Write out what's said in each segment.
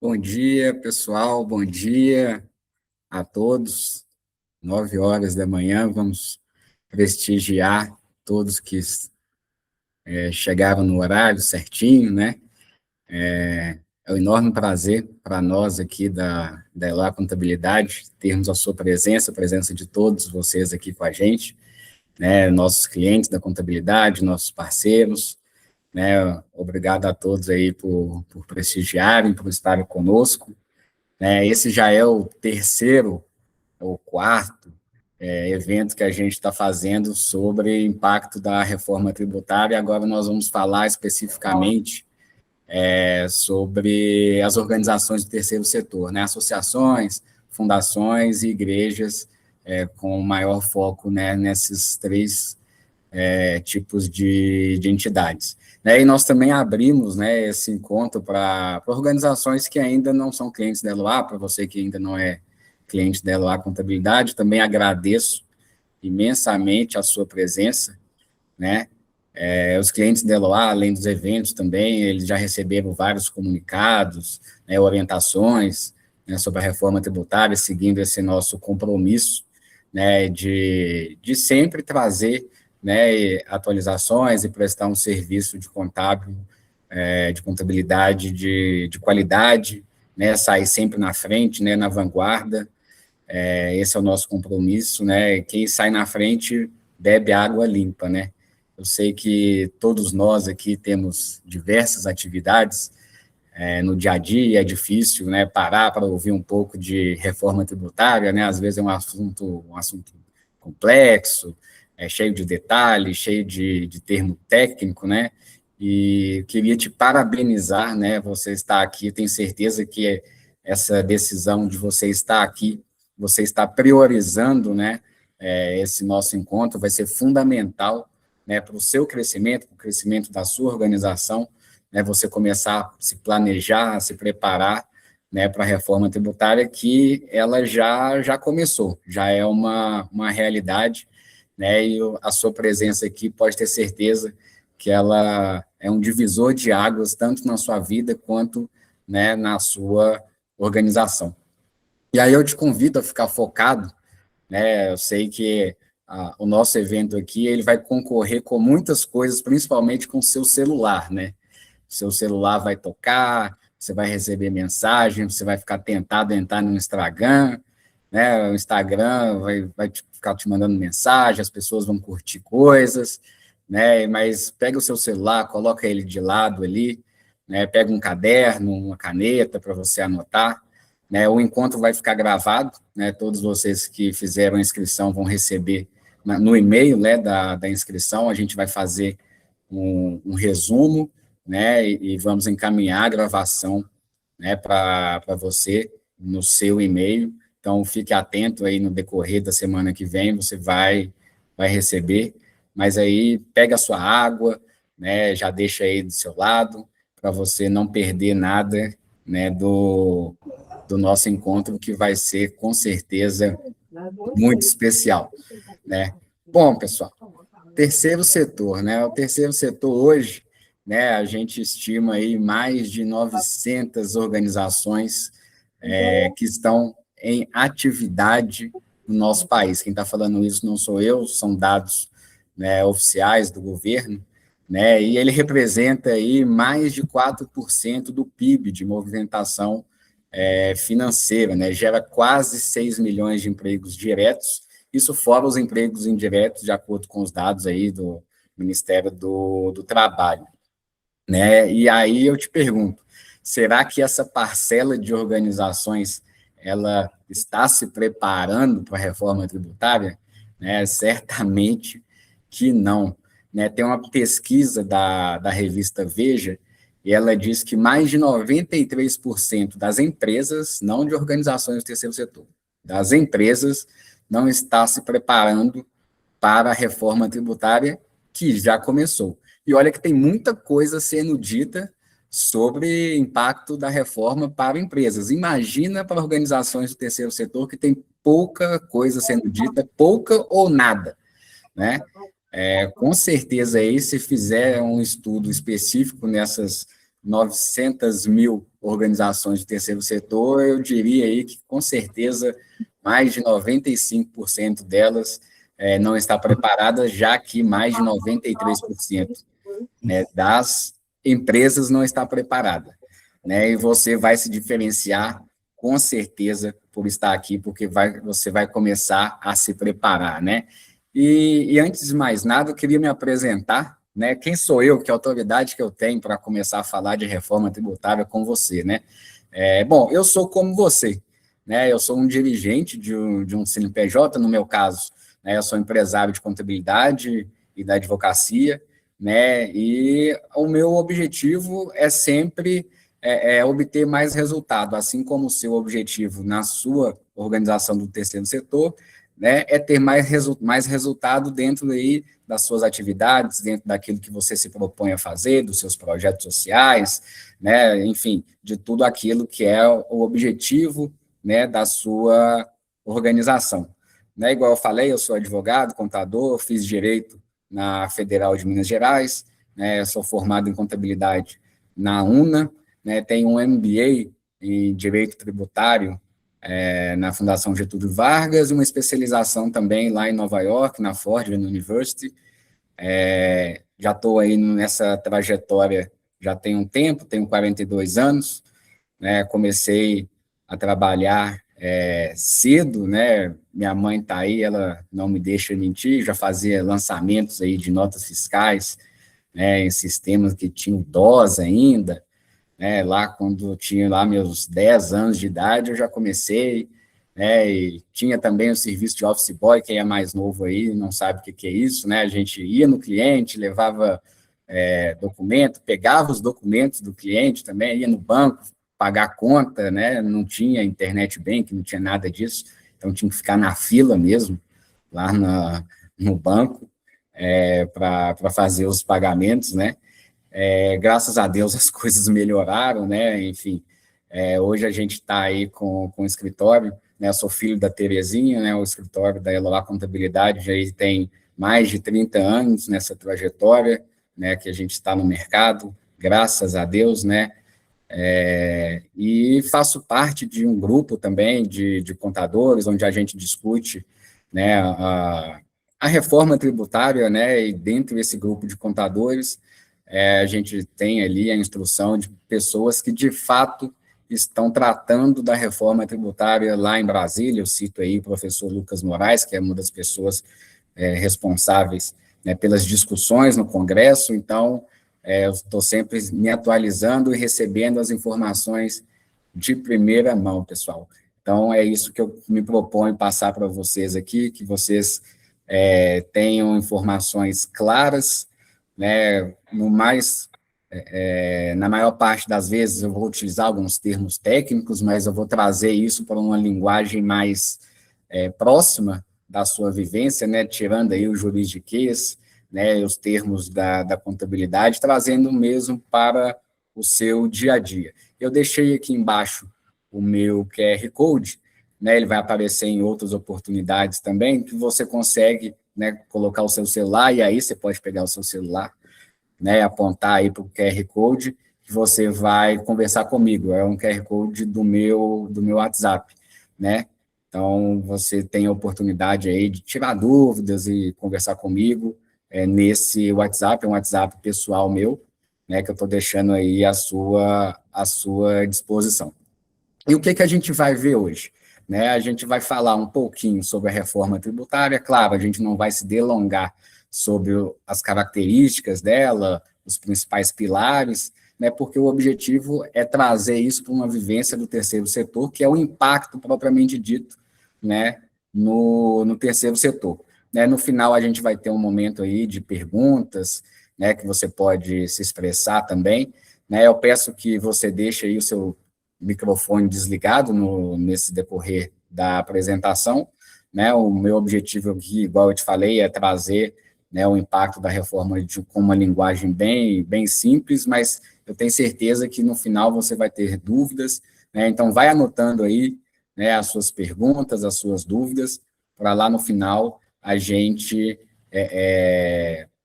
Bom dia, pessoal. Bom dia a todos. 9 horas da manhã, vamos prestigiar todos que chegaram no horário certinho, né? É um enorme prazer para nós aqui da Eloá Contabilidade termos a sua presença, a presença de todos vocês aqui com a gente, né? Nossos clientes da contabilidade, nossos parceiros, né? Obrigado a todos aí por prestigiarem, por estarem conosco. Esse já é o terceiro ou quarto evento que a gente está fazendo sobre impacto da reforma tributária. Agora nós vamos falar especificamente sobre as organizações do terceiro setor, né? Associações, fundações e igrejas, com maior foco, né, nesses três tipos de entidades. E nós também abrimos, né, esse encontro para organizações que ainda não são clientes da Eloá, para você que ainda não é cliente da Eloá Contabilidade, também agradeço imensamente a sua presença, né? Os clientes da Eloá, além dos eventos também, eles já receberam vários comunicados, né, orientações, né, sobre a reforma tributária, seguindo esse nosso compromisso, né, de sempre trazer, né, atualizações e prestar um serviço de contábil, de contabilidade de qualidade, né, sair sempre na frente, né, na vanguarda. Esse é o nosso compromisso, né? Quem sai na frente bebe água limpa, né? Eu sei que todos nós aqui temos diversas atividades no dia a dia, é difícil, né, parar para ouvir um pouco de reforma tributária, né? Às vezes é um assunto complexo, cheio de detalhes, cheio de termo técnico, né? E queria te parabenizar, né? Você está aqui, tenho certeza que essa decisão de você estar aqui, você está priorizando, né, esse nosso encontro, vai ser fundamental, né, para o seu crescimento, para o crescimento da sua organização, né, você começar a se planejar, a se preparar, né, para a reforma tributária, que ela já começou, já é uma realidade, né, e a sua presença aqui pode ter certeza que ela é um divisor de águas, tanto na sua vida quanto, né, na sua organização. E aí eu te convido a ficar focado, né? Eu sei que o nosso evento aqui ele vai concorrer com muitas coisas, principalmente com o seu celular, né? O seu celular vai tocar, você vai receber mensagem, você vai ficar tentado a entrar no Instagram, né? O Instagram vai ficar te mandando mensagem, as pessoas vão curtir coisas, né? Mas pega o seu celular, coloca ele de lado ali, né? Pega um caderno, uma caneta para você anotar, né? O encontro vai ficar gravado, né? Todos vocês que fizeram a inscrição vão receber no e-mail, né, da inscrição, a gente vai fazer um resumo, né, e vamos encaminhar a gravação, né, para você no seu e-mail. Então, fique atento aí no decorrer da semana que vem, você vai receber, mas aí pega a sua água, né, já deixa aí do seu lado, para você não perder nada, né, do nosso encontro, que vai ser, com certeza, muito especial, né? Bom, pessoal, terceiro setor, né? O terceiro setor hoje, né, a gente estima aí mais de 900 organizações que estão em atividade no nosso país. Quem está falando isso não sou eu, são dados, né, oficiais do governo, né, e ele representa aí mais de 4% do PIB de movimentação financeira, né, gera quase 6 milhões de empregos diretos, isso fora os empregos indiretos, de acordo com os dados aí do Ministério do Trabalho, né? E aí eu te pergunto, será que essa parcela de organizações ela está se preparando para a reforma tributária? Né? Certamente que não. Né? Tem uma pesquisa da revista Veja, e ela diz que mais de 93% das empresas, não de organizações do terceiro setor, das empresas, não está se preparando para a reforma tributária que já começou. E olha que tem muita coisa sendo dita sobre impacto da reforma para empresas. Imagina para organizações do terceiro setor que tem pouca coisa sendo dita, pouca ou nada, né? Com certeza aí, se fizer um estudo específico nessas 900 mil organizações de terceiro setor, eu diria aí que, com certeza, mais de 95% delas não está preparada, já que mais de 93%, né, das empresas não está preparada, né, e você vai se diferenciar, com certeza, por estar aqui, porque você vai começar a se preparar, né, e antes de mais nada, eu queria me apresentar, né, quem sou eu, que autoridade que eu tenho para começar a falar de reforma tributária com você, né, bom, eu sou como você, né, eu sou um dirigente de um CNPJ, no meu caso, né, eu sou empresário de contabilidade e da advocacia, né, e o meu objetivo é sempre obter mais resultado, assim como o seu objetivo na sua organização do terceiro setor, né, é ter mais resultado dentro aí das suas atividades, dentro daquilo que você se propõe a fazer, dos seus projetos sociais, né, enfim, de tudo aquilo que é o objetivo, né, da sua organização. Né, igual eu falei, eu sou advogado, contador, fiz direito na Federal de Minas Gerais, né, sou formado em contabilidade na UNA, né, tenho um MBA em Direito Tributário na Fundação Getúlio Vargas, e uma especialização também lá em Nova York, na Ford University. Já estou aí nessa trajetória já tem um tempo, tenho 42 anos, né, comecei a trabalhar cedo, né, minha mãe está aí, ela não me deixa mentir, já fazia lançamentos aí de notas fiscais, né, em sistemas que tinham DOS ainda, né, lá quando eu tinha lá meus 10 anos de idade, eu já comecei, né, e tinha também o serviço de office boy, quem é mais novo aí não sabe o que é isso, né, a gente ia no cliente, levava documento, pegava os documentos do cliente também, ia no banco, pagar a conta, né, não tinha internet bank, não tinha nada disso, então tinha que ficar na fila mesmo, lá no banco, para fazer os pagamentos, né, graças a Deus as coisas melhoraram, né? Enfim, hoje a gente está aí com o escritório, né? Eu sou filho da Terezinha, né? O escritório da Eloá Contabilidade já tem mais de 30 anos nessa trajetória, né? Que a gente está no mercado, graças a Deus, né? E faço parte de um grupo também de contadores, onde a gente discute, né? A reforma tributária, né? E dentro desse grupo de contadores, a gente tem ali a instrução de pessoas que, de fato, estão tratando da reforma tributária lá em Brasília. Eu cito aí o professor Lucas Moraes, que é uma das pessoas responsáveis, né, pelas discussões no Congresso. Então, eu estou sempre me atualizando e recebendo as informações de primeira mão, pessoal. Então, é isso que eu me proponho passar para vocês aqui, que vocês tenham informações claras, né, na maior parte das vezes eu vou utilizar alguns termos técnicos, mas eu vou trazer isso para uma linguagem mais próxima da sua vivência, né, tirando aí o juridiquês, né, os termos da contabilidade, trazendo mesmo para o seu dia a dia. Eu deixei aqui embaixo o meu QR Code, né, ele vai aparecer em outras oportunidades também, que você consegue, né, colocar o seu celular, e aí você pode pegar o seu celular, né, apontar aí para o QR Code, que você vai conversar comigo, é um QR Code do meu WhatsApp, né, então você tem a oportunidade aí de tirar dúvidas e conversar comigo nesse WhatsApp, é um WhatsApp pessoal meu, né, que eu estou deixando aí à sua disposição. E o que a gente vai ver hoje? Né, a gente vai falar um pouquinho sobre a reforma tributária, claro, a gente não vai se delongar sobre as características dela, os principais pilares, né, porque o objetivo é trazer isso para uma vivência do terceiro setor, que é o impacto propriamente dito, né, no terceiro setor. Né, no final, a gente vai ter um momento aí de perguntas, né, que você pode se expressar também, né, eu peço que você deixe aí o seu microfone desligado nesse decorrer da apresentação, né, o meu objetivo aqui, igual eu te falei, é trazer, né, o impacto da reforma com uma linguagem bem simples, mas eu tenho certeza que no final você vai ter dúvidas, né, então vai anotando aí, né, as suas perguntas, as suas dúvidas, para lá no final a gente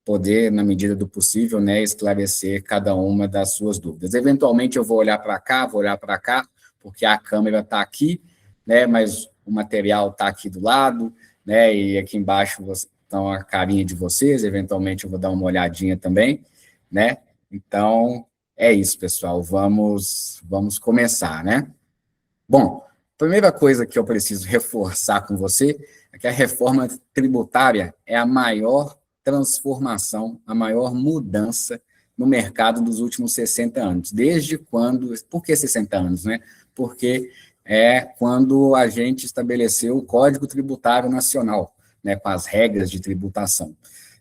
poder, na medida do possível, né, esclarecer cada uma das suas dúvidas. Eventualmente, eu vou olhar para cá, porque a câmera está aqui, né, mas o material está aqui do lado, né, e aqui embaixo estão a carinha de vocês, eventualmente eu vou dar uma olhadinha também, né, então, é isso, pessoal, vamos começar, né. Bom, a primeira coisa que eu preciso reforçar com você é que a reforma tributária é a maior transformação, a maior mudança no mercado dos últimos 60 anos. Desde quando... Por que 60 anos, né? Porque é quando a gente estabeleceu o Código Tributário Nacional, né, com as regras de tributação.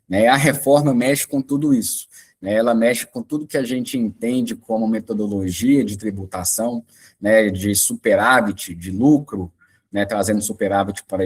Né? A reforma mexe com tudo isso. Né? Ela mexe com tudo que a gente entende como metodologia de tributação, né, de superávit, de lucro, né, trazendo superávit para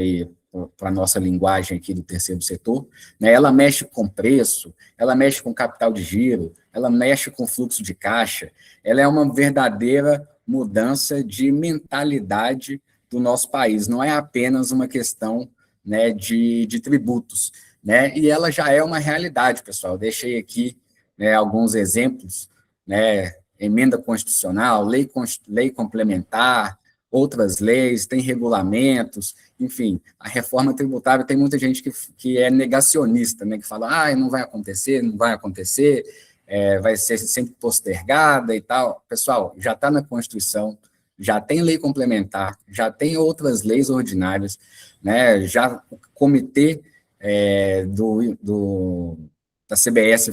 a nossa linguagem aqui do terceiro setor, né, ela mexe com preço, ela mexe com capital de giro, ela mexe com fluxo de caixa, ela é uma verdadeira mudança de mentalidade do nosso país, não é apenas uma questão, né, de tributos, né, e ela já é uma realidade, pessoal. Deixei aqui, né, alguns exemplos, né, emenda constitucional, lei complementar, outras leis, tem regulamentos, enfim, a reforma tributária, tem muita gente que é negacionista, né, que fala, não vai acontecer, vai ser sempre postergada e tal. Pessoal, já está na Constituição, já tem lei complementar, já tem outras leis ordinárias, né, já o comitê da CBS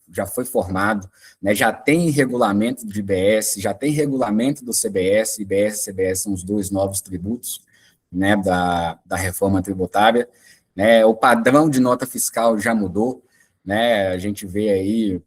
já foi formado, né, já tem regulamento do IBS, já tem regulamento do CBS, IBS e CBS são os dois novos tributos, né, da reforma tributária, né, o padrão de nota fiscal já mudou, né, a gente vê aí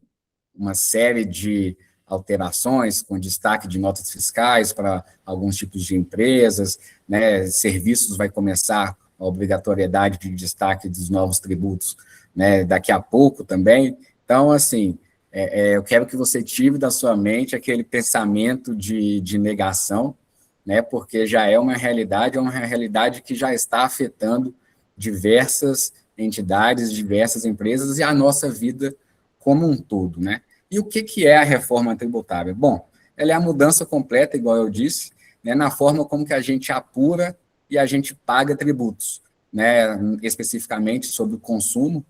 uma série de alterações com destaque de notas fiscais para alguns tipos de empresas, né, serviços vai começar a obrigatoriedade de destaque dos novos tributos, né, daqui a pouco também. Então, assim, eu quero que você tire da sua mente aquele pensamento de negação, né, porque já é uma realidade que já está afetando diversas entidades, diversas empresas e a nossa vida como um todo, né? E o que é a reforma tributária? Bom, ela é a mudança completa, igual eu disse, né, na forma como que a gente apura e a gente paga tributos, né, especificamente sobre o consumo,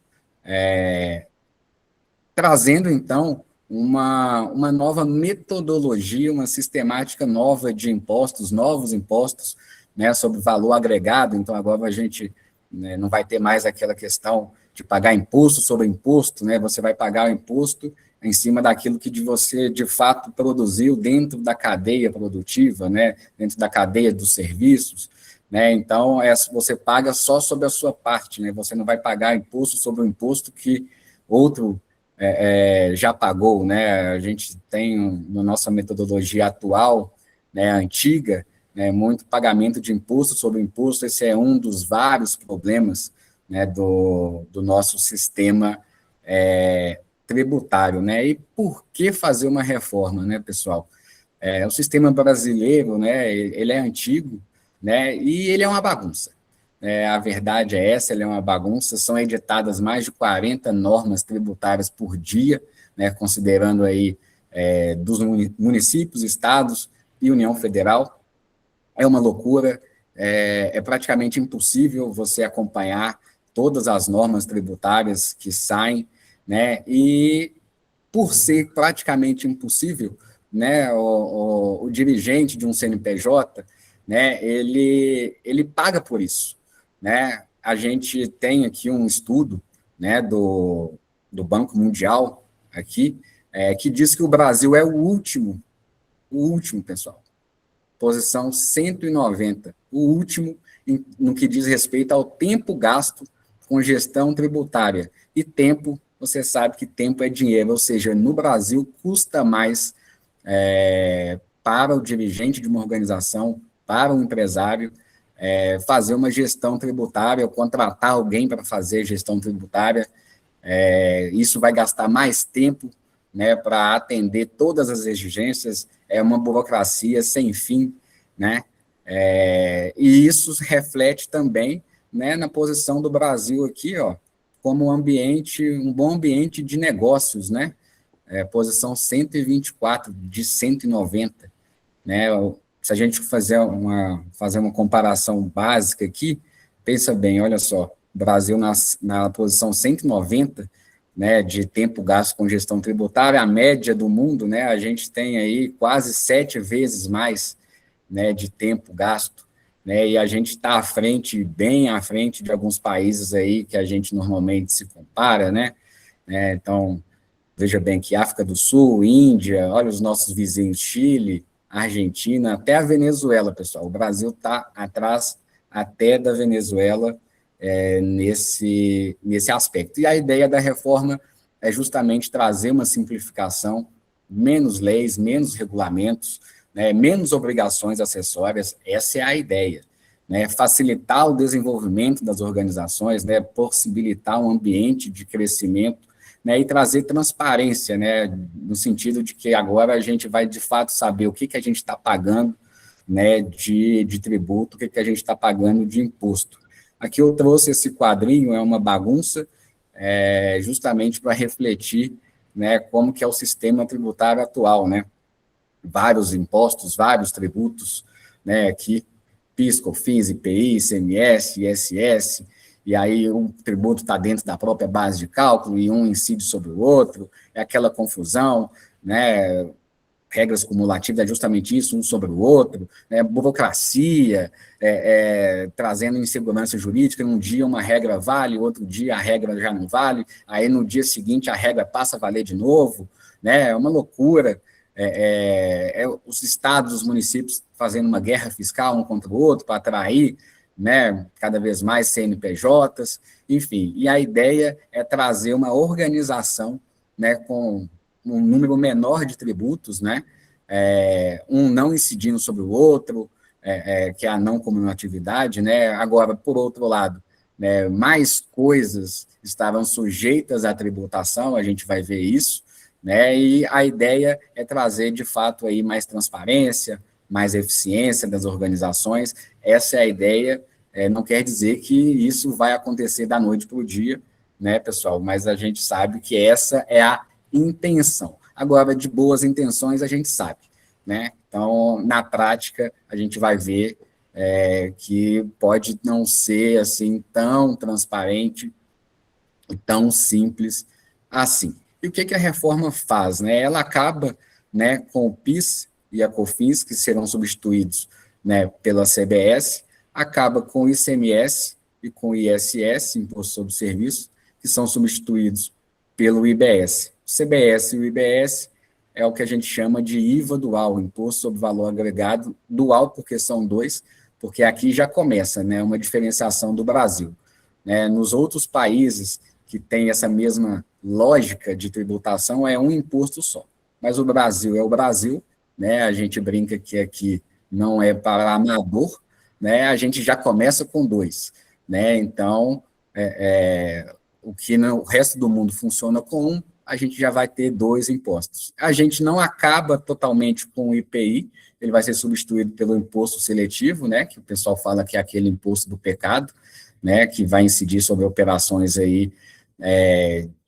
trazendo, então, uma nova metodologia, uma sistemática nova de impostos, novos impostos, né, sobre valor agregado. Então, agora a gente, né, não vai ter mais aquela questão de pagar imposto sobre imposto, né, você vai pagar o imposto em cima daquilo que você, de fato, produziu dentro da cadeia produtiva, né, dentro da cadeia dos serviços, né, então, você paga só sobre a sua parte, né, você não vai pagar imposto sobre o imposto que outro já pagou, né? A gente tem, na nossa metodologia atual, né, antiga, né, muito pagamento de imposto sobre imposto. Esse é um dos vários problemas, né, do nosso sistema tributário, né? E por que fazer uma reforma, né, pessoal? O sistema brasileiro, né, ele é antigo, né, e ele é uma bagunça. A verdade é essa, ele é uma bagunça, são editadas mais de 40 normas tributárias por dia, né, considerando aí dos municípios, estados e União Federal. É uma loucura, é praticamente impossível você acompanhar todas as normas tributárias que saem, né, e por ser praticamente impossível, né, o dirigente de um CNPJ, né, ele paga por isso, né? A gente tem aqui um estudo, né, do Banco Mundial aqui, que diz que o Brasil é o último, pessoal, posição 190, o último no que diz respeito ao tempo gasto com gestão tributária. E tempo, você sabe que tempo é dinheiro, ou seja, no Brasil custa mais para o dirigente de uma organização, para o empresário, fazer uma gestão tributária, ou contratar alguém para fazer gestão tributária. Isso vai gastar mais tempo, né, para atender todas as exigências, é uma burocracia sem fim, né, e isso reflete também, né, na posição do Brasil aqui, ó, como um bom ambiente de negócios, né? Posição 124 de 190, né? Se a gente fazer uma comparação básica aqui, pensa bem, olha só, Brasil na posição 190, né, de tempo gasto com gestão tributária, a média do mundo, né, a gente tem aí quase 7 vezes mais, né, de tempo gasto, né, e a gente está à frente, bem à frente de alguns países aí que a gente normalmente se compara, né, então, veja bem que África do Sul, Índia, olha os nossos vizinhos, Chile, Argentina, até a Venezuela, pessoal. O Brasil está atrás até da Venezuela nesse aspecto. E a ideia da reforma é justamente trazer uma simplificação, menos leis, menos regulamentos, né, menos obrigações acessórias, essa é a ideia. Né, facilitar o desenvolvimento das organizações, né, possibilitar um ambiente de crescimento, né, e trazer transparência, né, no sentido de que agora a gente vai, de fato, saber o que a gente está pagando, né, de tributo, o que a gente está pagando de imposto. Aqui eu trouxe esse quadrinho, é uma bagunça, justamente para refletir, né, como que é o sistema tributário atual, né, vários impostos, vários tributos, né, aqui, PIS, COFINS, IPI, ICMS, ISS, e aí um tributo está dentro da própria base de cálculo e um incide sobre o outro, é aquela confusão, né, regras cumulativas é justamente isso, um sobre o outro, né, burocracia, trazendo insegurança jurídica, um dia uma regra vale, outro dia a regra já não vale, aí no dia seguinte a regra passa a valer de novo, né, é uma loucura, os estados, os municípios fazendo uma guerra fiscal um contra o outro para atrair, né, cada vez mais CNPJs, enfim, e a ideia é trazer uma organização, né, com um número menor de tributos, né, um não incidindo sobre o outro, que é a não comunatividade, né, agora, por outro lado, né, mais coisas estarão sujeitas à tributação, a gente vai ver isso, né, e a ideia é trazer, de fato, aí mais transparência, mais eficiência das organizações, essa é a ideia, não quer dizer que isso vai acontecer da noite para o dia, né, pessoal, mas a gente sabe que essa é a intenção. Agora, de boas intenções, a gente sabe, né, então, na prática, a gente vai ver que pode não ser, assim, tão transparente e tão simples assim. E o que a reforma faz? Né? Ela acaba, né, com o PIS e a COFINS, que serão substituídos, né, pela CBS, acaba com o ICMS e com o ISS, Imposto sobre Serviço, que são substituídos pelo IBS. O CBS e o IBS é o que a gente chama de IVA dual, Imposto sobre Valor Agregado, dual porque são dois, porque aqui já começa, né, uma diferenciação do Brasil. Né? Nos outros países que tem essa mesma lógica de tributação, é um imposto só. Mas o Brasil é o Brasil, né? A gente brinca que aqui não é para amador, né? A gente já começa com dois, né? Então, o que o resto do mundo funciona com um, a gente já vai ter dois impostos. A gente não acaba totalmente com o IPI, ele vai ser substituído pelo imposto seletivo, né? Que o pessoal fala que é aquele imposto do pecado, né? Que vai incidir sobre operações aí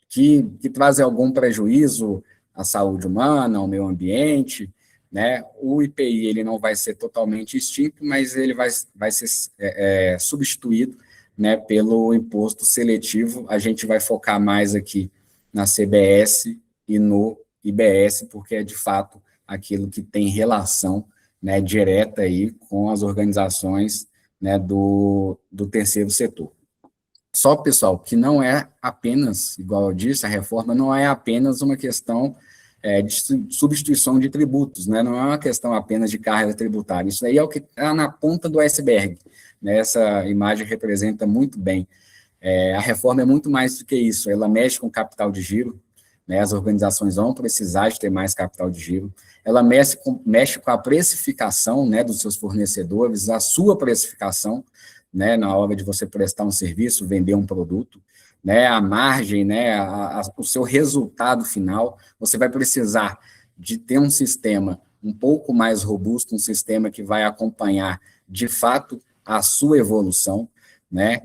que trazem algum prejuízo à saúde humana, ao meio ambiente, né? O IPI ele não vai ser totalmente extinto, mas ele vai ser substituído, né, pelo imposto seletivo. A gente vai focar mais aqui na CBS e no IBS, porque é de fato aquilo que tem relação, né, direta aí com as organizações, né, do terceiro setor. Só, pessoal, que não é apenas, igual eu disse, a reforma não é apenas uma questão de substituição de tributos, né? Não é uma questão apenas de carga tributária, isso aí é o que está na ponta do iceberg, né? Essa imagem representa muito bem. A reforma é muito mais do que isso, ela mexe com capital de giro, né? As organizações vão precisar de ter mais capital de giro, ela mexe com a precificação, né, dos seus fornecedores, a sua precificação, né, na hora de você prestar um serviço, vender um produto, né, a margem, né, o seu resultado final, você vai precisar de ter um sistema um pouco mais robusto, um sistema que vai acompanhar, de fato, a sua evolução, né,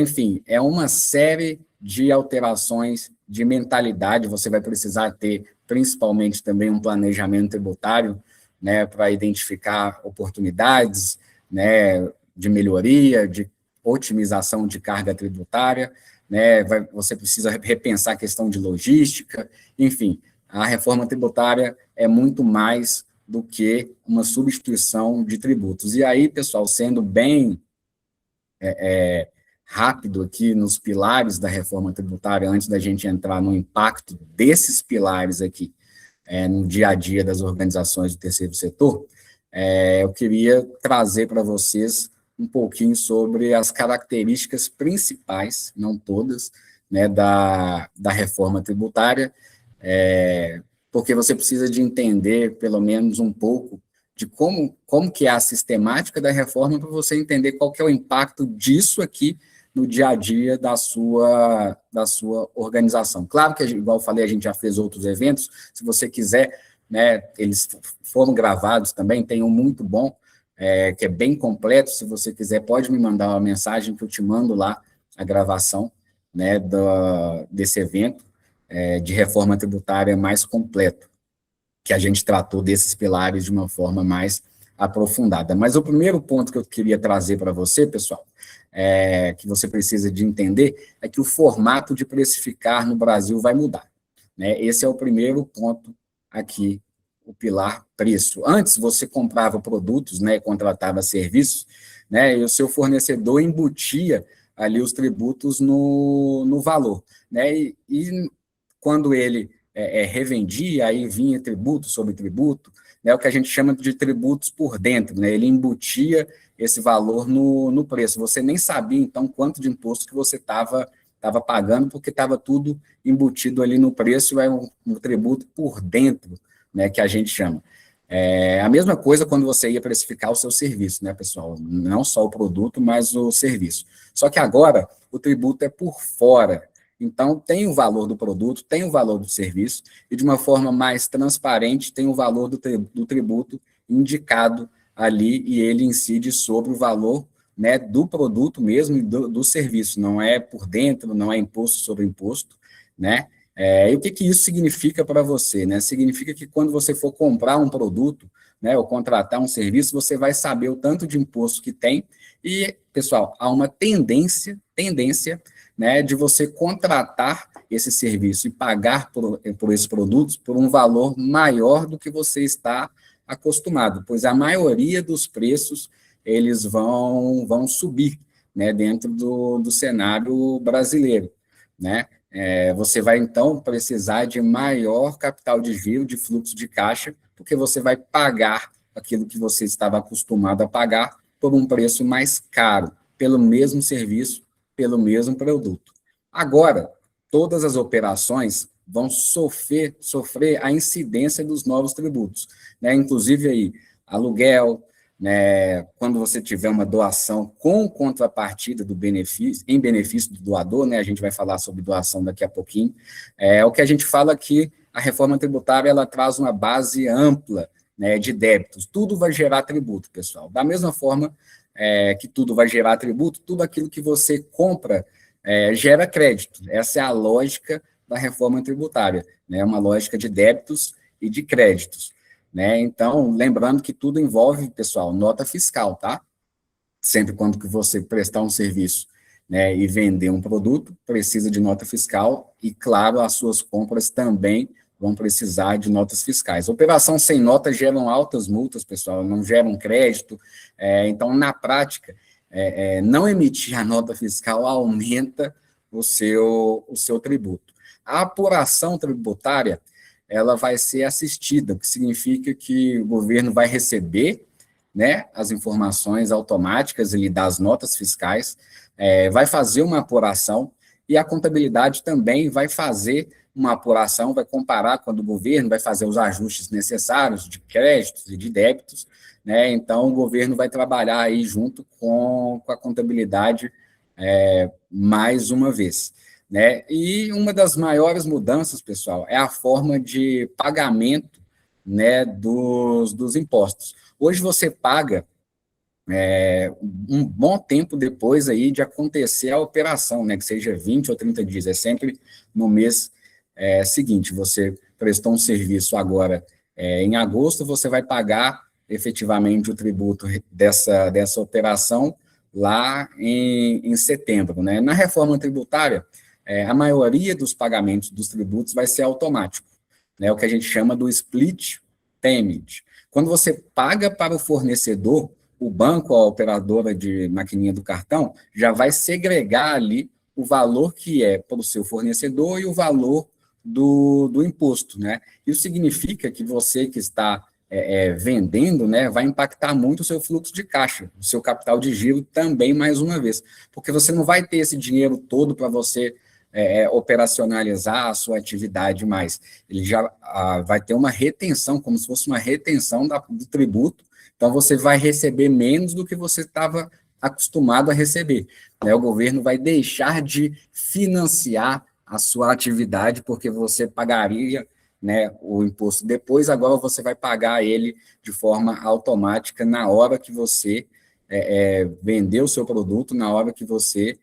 enfim, é uma série de alterações de mentalidade, você vai precisar ter, principalmente, também um planejamento tributário, né, para identificar oportunidades, né, de melhoria, de otimização de carga tributária, né, você precisa repensar a questão de logística, enfim, a reforma tributária é muito mais do que uma substituição de tributos. E aí, pessoal, sendo bem rápido aqui nos pilares da reforma tributária, antes da gente entrar no impacto desses pilares aqui no dia a dia das organizações do terceiro setor, eu queria trazer para vocês um pouquinho sobre as características principais, não todas, né, da reforma tributária, porque você precisa de entender, pelo menos um pouco, de como que é a sistemática da reforma para você entender qual que é o impacto disso aqui no dia a dia da sua organização. Claro que, igual eu falei, a gente já fez outros eventos, se você quiser, né, eles foram gravados também, tem um muito bom, que é bem completo, se você quiser, pode me mandar uma mensagem que eu te mando lá a gravação, né, desse evento de reforma tributária mais completo, que a gente tratou desses pilares de uma forma mais aprofundada. Mas o primeiro ponto que eu queria trazer para você, pessoal, que você precisa de entender, é que o formato de precificar no Brasil vai mudar, né? Esse é o primeiro ponto aqui, o pilar preço. Antes, você comprava produtos, né, contratava serviços, né, e o seu fornecedor embutia ali os tributos no valor, né, e quando ele revendia, aí vinha tributo sobre tributo, né, o que a gente chama de tributos por dentro, né, ele embutia esse valor no preço, você nem sabia, então, quanto de imposto que você estava pagando, porque estava tudo embutido ali no preço, é um tributo por dentro, né, que a gente chama. A mesma coisa quando você ia precificar o seu serviço, né, pessoal, não só o produto, mas o serviço. Só que agora, o tributo é por fora, então, tem o valor do produto, tem o valor do serviço, e de uma forma mais transparente, tem o valor do tributo indicado ali, e ele incide sobre o valor, né, do produto mesmo e do serviço, não é por dentro, não é imposto sobre imposto, né? E o que isso significa para você, né? Significa que quando você for comprar um produto, né, ou contratar um serviço, você vai saber o tanto de imposto que tem, e, pessoal, há uma tendência, né, de você contratar esse serviço e pagar por esses produtos por um valor maior do que você está acostumado, pois a maioria dos preços, eles vão subir, né, dentro do cenário brasileiro, né? Você vai, então, precisar de maior capital de giro, de fluxo de caixa, porque você vai pagar aquilo que você estava acostumado a pagar por um preço mais caro, pelo mesmo serviço, pelo mesmo produto. Agora, todas as operações vão sofrer a incidência dos novos tributos, né? Inclusive aí, aluguel, né? Quando você tiver uma doação com contrapartida do benefício, em benefício do doador, né? A gente vai falar sobre doação daqui a pouquinho. O que a gente fala aqui, a reforma tributária, ela traz uma base ampla, né, de débitos. Tudo vai gerar tributo, pessoal. Da mesma forma que tudo vai gerar tributo, tudo aquilo que você compra gera crédito. Essa é a lógica da reforma tributária, né? Uma lógica de débitos e de créditos, né? Então, lembrando que tudo envolve, pessoal, nota fiscal, tá? Sempre quando que você prestar um serviço, né, e vender um produto, precisa de nota fiscal e, claro, as suas compras também vão precisar de notas fiscais. Operação sem nota geram altas multas, pessoal, não geram crédito, então, na prática, não emitir a nota fiscal aumenta o seu tributo. A apuração tributária, ela vai ser assistida, o que significa que o governo vai receber, né, as informações automáticas ali das notas fiscais, vai fazer uma apuração, e a contabilidade também vai fazer uma apuração, vai comparar quando o governo vai fazer os ajustes necessários de créditos e de débitos, né? Então, o governo vai trabalhar aí junto com a contabilidade mais uma vez, né? E uma das maiores mudanças, pessoal, é a forma de pagamento, né, dos impostos. Hoje você paga um bom tempo depois aí de acontecer a operação, né, que seja 20 ou 30 dias, é sempre no mês seguinte. Você prestou um serviço agora em agosto, você vai pagar efetivamente o tributo dessa operação lá em setembro, né? Na reforma tributária, a maioria dos pagamentos dos tributos vai ser automático, né? O que a gente chama do split payment. Quando você paga para o fornecedor, o banco, a operadora de maquininha do cartão, já vai segregar ali o valor que é para o seu fornecedor e o valor do imposto, né? Isso significa que você que está vendendo, né, vai impactar muito o seu fluxo de caixa, o seu capital de giro também, mais uma vez, porque você não vai ter esse dinheiro todo para você operacionalizar a sua atividade mais. Ele já vai ter uma retenção, como se fosse uma retenção do tributo, então você vai receber menos do que você estava acostumado a receber, né? O governo vai deixar de financiar a sua atividade, porque você pagaria, né, o imposto depois, agora você vai pagar ele de forma automática na hora que você vender o seu produto, na hora que você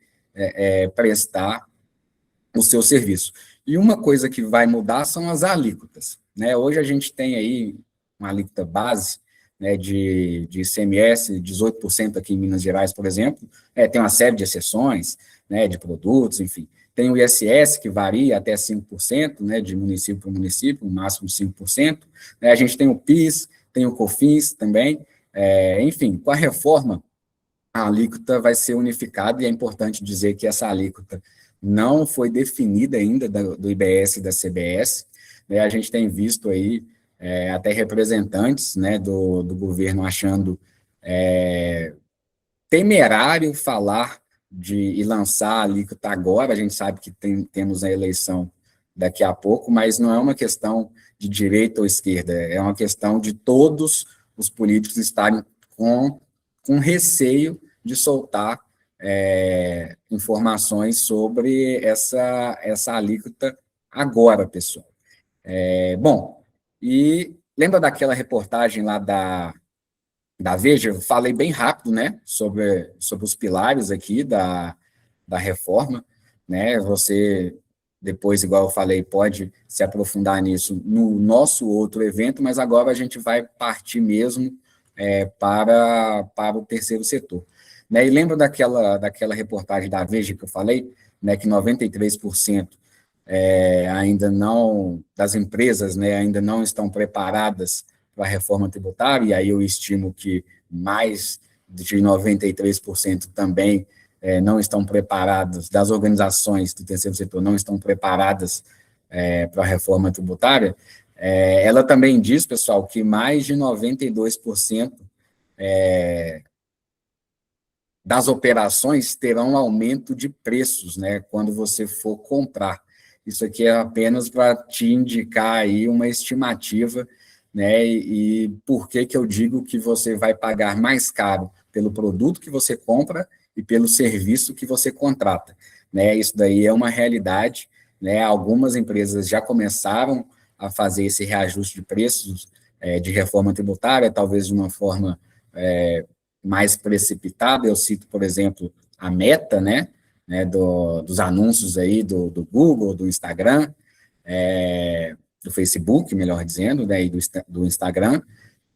prestar o seu serviço. E uma coisa que vai mudar são as alíquotas, né? Hoje a gente tem aí uma alíquota base, né, de ICMS, 18% aqui em Minas Gerais, por exemplo, tem uma série de exceções, né, de produtos, enfim. Tem o ISS, que varia até 5%, né, de município para município, no máximo 5%. A gente tem o PIS, tem o COFINS também. Enfim, com a reforma, a alíquota vai ser unificada, e é importante dizer que essa alíquota não foi definida ainda do IBS e da CBS. Né, a gente tem visto aí até representantes, né, do governo achando temerário falar e lançar a alíquota agora. A gente sabe que temos a eleição daqui a pouco, mas não é uma questão de direita ou esquerda, é uma questão de todos os políticos estarem com receio de soltar informações sobre essa alíquota agora, pessoal. Bom, e lembra daquela reportagem lá da Veja? Eu falei bem rápido, né, sobre os pilares aqui da reforma, né? Você, depois, igual eu falei, pode se aprofundar nisso no nosso outro evento, mas agora a gente vai partir mesmo para o terceiro setor. Né? E lembra daquela reportagem da Veja que eu falei, né, que 93% ainda não, das empresas, né, ainda não estão preparadas para a reforma tributária, e aí eu estimo que mais de 93% também não estão preparadas, das organizações do terceiro setor não estão preparadas para a reforma tributária. Ela também diz, pessoal, que mais de 92% das operações terão aumento de preços, né, quando você for comprar. Isso aqui é apenas para te indicar aí uma estimativa, né, e por que eu digo que você vai pagar mais caro pelo produto que você compra e pelo serviço que você contrata, né? Isso daí é uma realidade, né? Algumas empresas já começaram a fazer esse reajuste de preços de reforma tributária, talvez de uma forma mais precipitada. Eu cito, por exemplo, a Meta, né, dos anúncios aí do Google, do Instagram, do Facebook, melhor dizendo, né, e do Instagram.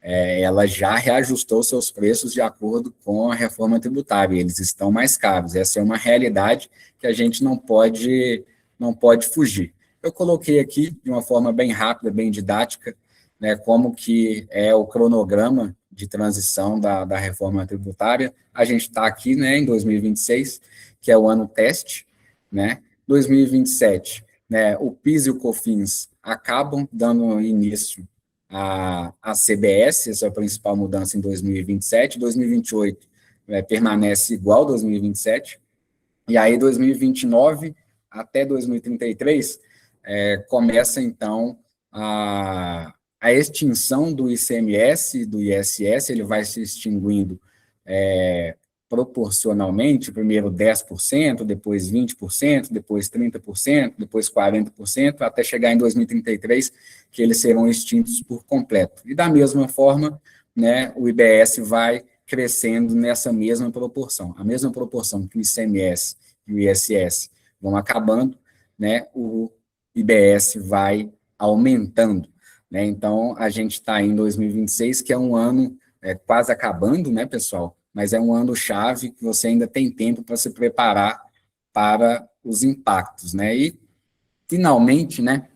Ela já reajustou seus preços de acordo com a reforma tributária, eles estão mais caros. Essa é uma realidade que a gente não pode fugir. Eu coloquei aqui, de uma forma bem rápida, bem didática, né, como que é o cronograma de transição da reforma tributária. A gente está aqui, né, em 2026, que é o ano teste, né? 2027, né, o PIS e o COFINS acabam dando início à CBS, essa é a principal mudança em 2027. 2028 permanece igual 2027, e aí 2029 até 2033 começa, então, a extinção do ICMS e do ISS. Ele vai se extinguindo proporcionalmente, primeiro 10%, depois 20%, depois 30%, depois 40%, até chegar em 2033, que eles serão extintos por completo. E da mesma forma, né, o IBS vai crescendo nessa mesma proporção. A mesma proporção que o ICMS e o ISS vão acabando, né, o IBS vai aumentando, né? Então, a gente está em 2026, que é um ano quase acabando, né, pessoal? Mas é um ano chave que você ainda tem tempo para se preparar para os impactos, né? E, finalmente, né,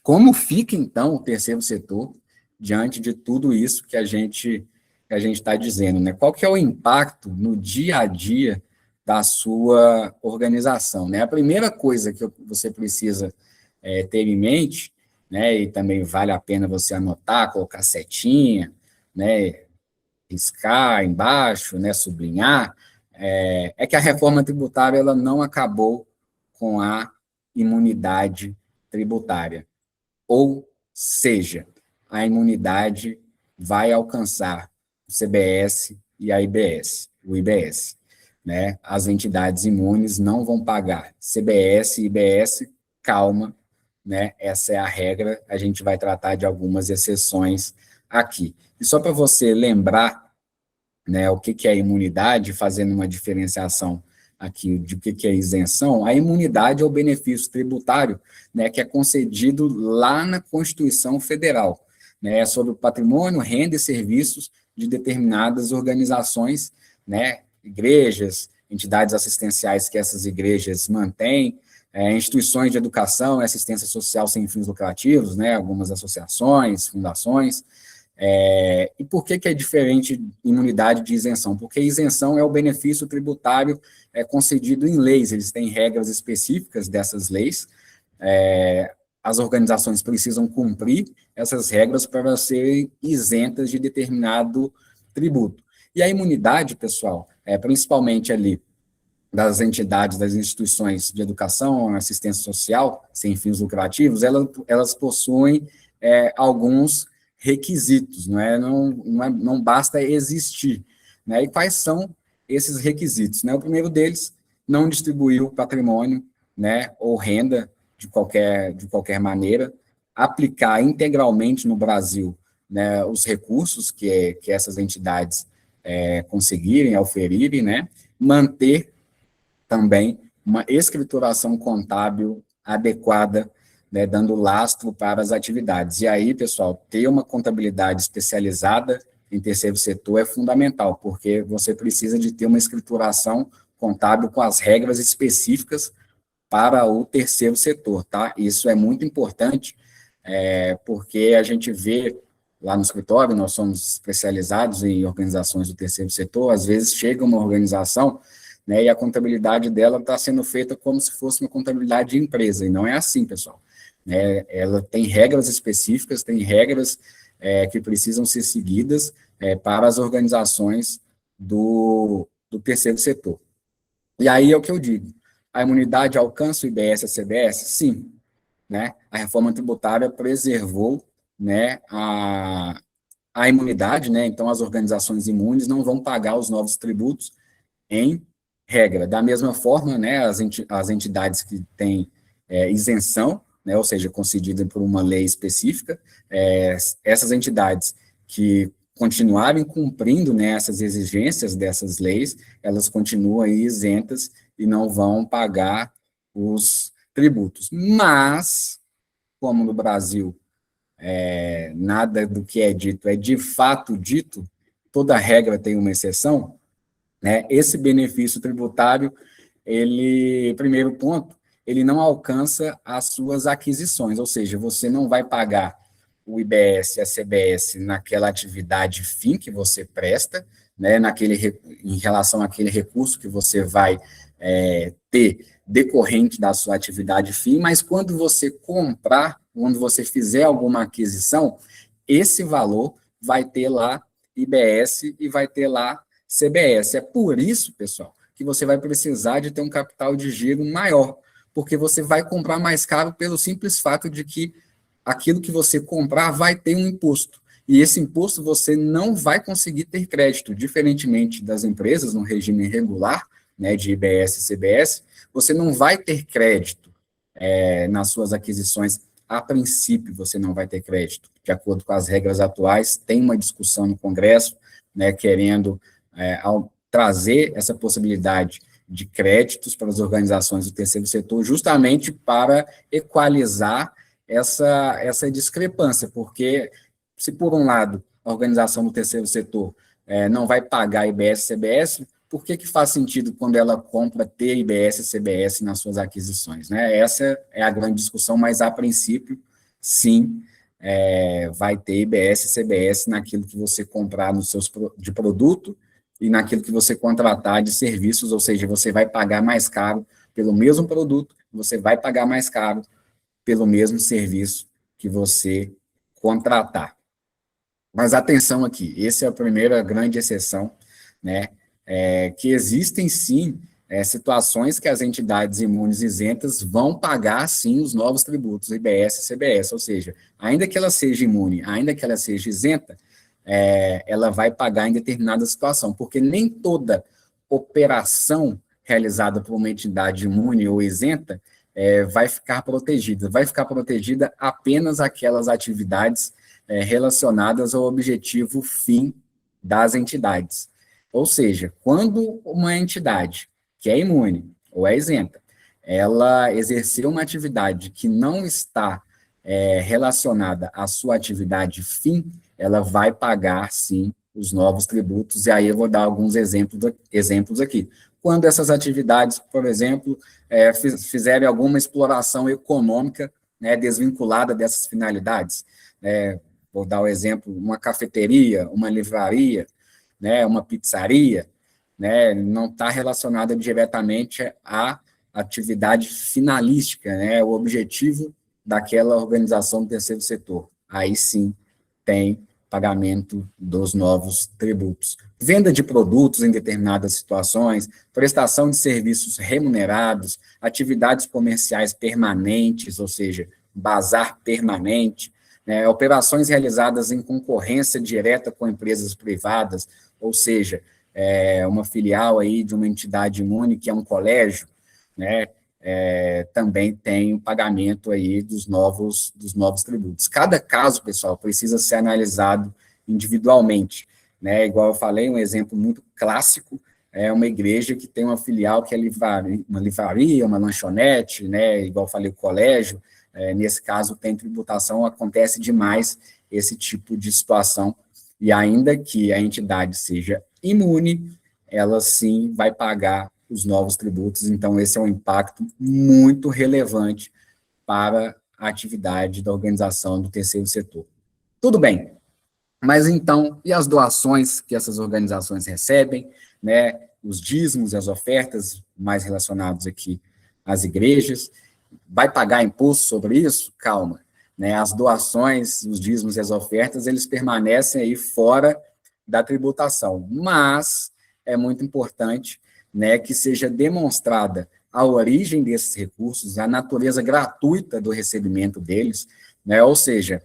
como fica, então, o terceiro setor diante de tudo isso que a gente está dizendo, né? Qual que é o impacto no dia a dia da sua organização, né? A primeira coisa que você precisa ter em mente, né, e também vale a pena você anotar, colocar setinha, né, riscar embaixo, né, sublinhar, é que a reforma tributária ela não acabou com a imunidade tributária. Ou seja, a imunidade vai alcançar o CBS e a IBS, o IBS. Né? As entidades imunes não vão pagar CBS e IBS, calma, né? Essa é a regra, a gente vai tratar de algumas exceções aqui. E só para você lembrar, né, o que é imunidade, fazendo uma diferenciação aqui de o que é isenção, a imunidade é o benefício tributário, né, que é concedido lá na Constituição Federal, né, sobre o patrimônio, renda e serviços de determinadas organizações, né, igrejas, entidades assistenciais que essas igrejas mantêm, instituições de educação e assistência social sem fins lucrativos, né, algumas associações, fundações. E por que é diferente de imunidade de isenção? Porque isenção é o benefício tributário concedido em leis, eles têm regras específicas dessas leis, as organizações precisam cumprir essas regras para serem isentas de determinado tributo. E a imunidade, pessoal, principalmente ali das entidades, das instituições de educação, assistência social, sem fins lucrativos, elas possuem alguns requisitos, não basta existir. Né? E quais são esses requisitos? Né? O primeiro deles, não distribuir o patrimônio, né, ou renda de qualquer maneira, aplicar integralmente no Brasil, né, os recursos que essas entidades conseguirem, oferirem, né, manter também uma escrituração contábil adequada, né, dando lastro para as atividades. E aí, pessoal, ter uma contabilidade especializada em terceiro setor é fundamental, porque você precisa de ter uma escrituração contábil com as regras específicas para o terceiro setor, tá? Isso é muito importante, porque a gente vê lá no escritório, nós somos especializados em organizações do terceiro setor, às vezes chega uma organização, né, e a contabilidade dela está sendo feita como se fosse uma contabilidade de empresa, e não é assim, pessoal. Né? Ela tem regras específicas, tem regras que precisam ser seguidas para as organizações do terceiro setor. E aí é o que eu digo, a imunidade alcança o IBS e a CBS? Sim. Né? A reforma tributária preservou, né, a imunidade, né? Então as organizações imunes não vão pagar os novos tributos em regra. Da mesma forma, né, as entidades que têm isenção, né, ou seja, concedida por uma lei específica, essas entidades que continuarem cumprindo, né, essas exigências dessas leis, elas continuam aí isentas e não vão pagar os tributos. Mas, como no Brasil nada do que é dito é de fato dito, toda regra tem uma exceção, né? Esse benefício tributário, primeiro ponto, ele não alcança as suas aquisições, ou seja, você não vai pagar o IBS e a CBS naquela atividade fim que você presta, né, em relação àquele recurso que você vai ter decorrente da sua atividade fim, mas quando você comprar, quando você fizer alguma aquisição, esse valor vai ter lá IBS e vai ter lá CBS. É por isso, pessoal, que você vai precisar de ter um capital de giro maior, porque você vai comprar mais caro pelo simples fato de que aquilo que você comprar vai ter um imposto. E esse imposto você não vai conseguir ter crédito, diferentemente das empresas no regime regular, né, de IBS e CBS, você não vai ter crédito nas suas aquisições a princípio, você não vai ter crédito, de acordo com as regras atuais. Tem uma discussão no Congresso, né, querendo trazer essa possibilidade de créditos para as organizações do terceiro setor, justamente para equalizar essa discrepância, porque se, por um lado, a organização do terceiro setor não vai pagar IBS e CBS, por que faz sentido, quando ela compra, ter IBS e CBS nas suas aquisições, né? Essa é a grande discussão, mas, a princípio, sim, vai ter IBS e CBS naquilo que você comprar de produto e naquilo que você contratar de serviços, ou seja, você vai pagar mais caro pelo mesmo produto, você vai pagar mais caro pelo mesmo serviço que você contratar. Mas atenção aqui, essa é a primeira grande exceção, né, que existem, sim, situações que as entidades imunes isentas vão pagar, sim, os novos tributos, IBS e CBS, ou seja, ainda que ela seja imune, ainda que ela seja isenta, ela vai pagar em determinada situação, porque nem toda operação realizada por uma entidade imune ou isenta vai ficar protegida apenas aquelas atividades relacionadas ao objetivo fim das entidades. Ou seja, quando uma entidade que é imune ou é isenta, ela exercer uma atividade que não está relacionada à sua atividade fim, ela vai pagar, sim, os novos tributos, e aí eu vou dar alguns exemplos aqui. Quando essas atividades, por exemplo, fizerem alguma exploração econômica, né, desvinculada dessas finalidades, vou dar o exemplo, uma cafeteria, uma livraria, né, uma pizzaria, né, não está relacionada diretamente à atividade finalística, né, o objetivo daquela organização do terceiro setor. Aí sim tem pagamento dos novos tributos. Venda de produtos em determinadas situações, prestação de serviços remunerados, atividades comerciais permanentes, ou seja, bazar permanente, né, operações realizadas em concorrência direta com empresas privadas, ou seja, uma filial aí de uma entidade imune, que é um colégio, né, também tem o pagamento aí dos novos tributos. Cada caso, pessoal, precisa ser analisado individualmente, né? Igual eu falei, um exemplo muito clássico é uma igreja que tem uma filial que é uma livraria, uma lanchonete, né? Igual eu falei, o colégio, nesse caso tem tributação, acontece demais esse tipo de situação, e ainda que a entidade seja imune, ela sim vai pagar os novos tributos. Então esse é um impacto muito relevante para a atividade da organização do terceiro setor. Tudo bem, mas então, e as doações que essas organizações recebem, né, os dízimos e as ofertas mais relacionados aqui às igrejas, vai pagar imposto sobre isso? Calma, né, as doações, os dízimos e as ofertas, eles permanecem aí fora da tributação, mas é muito importante, né, que seja demonstrada a origem desses recursos, a natureza gratuita do recebimento deles, né, ou seja,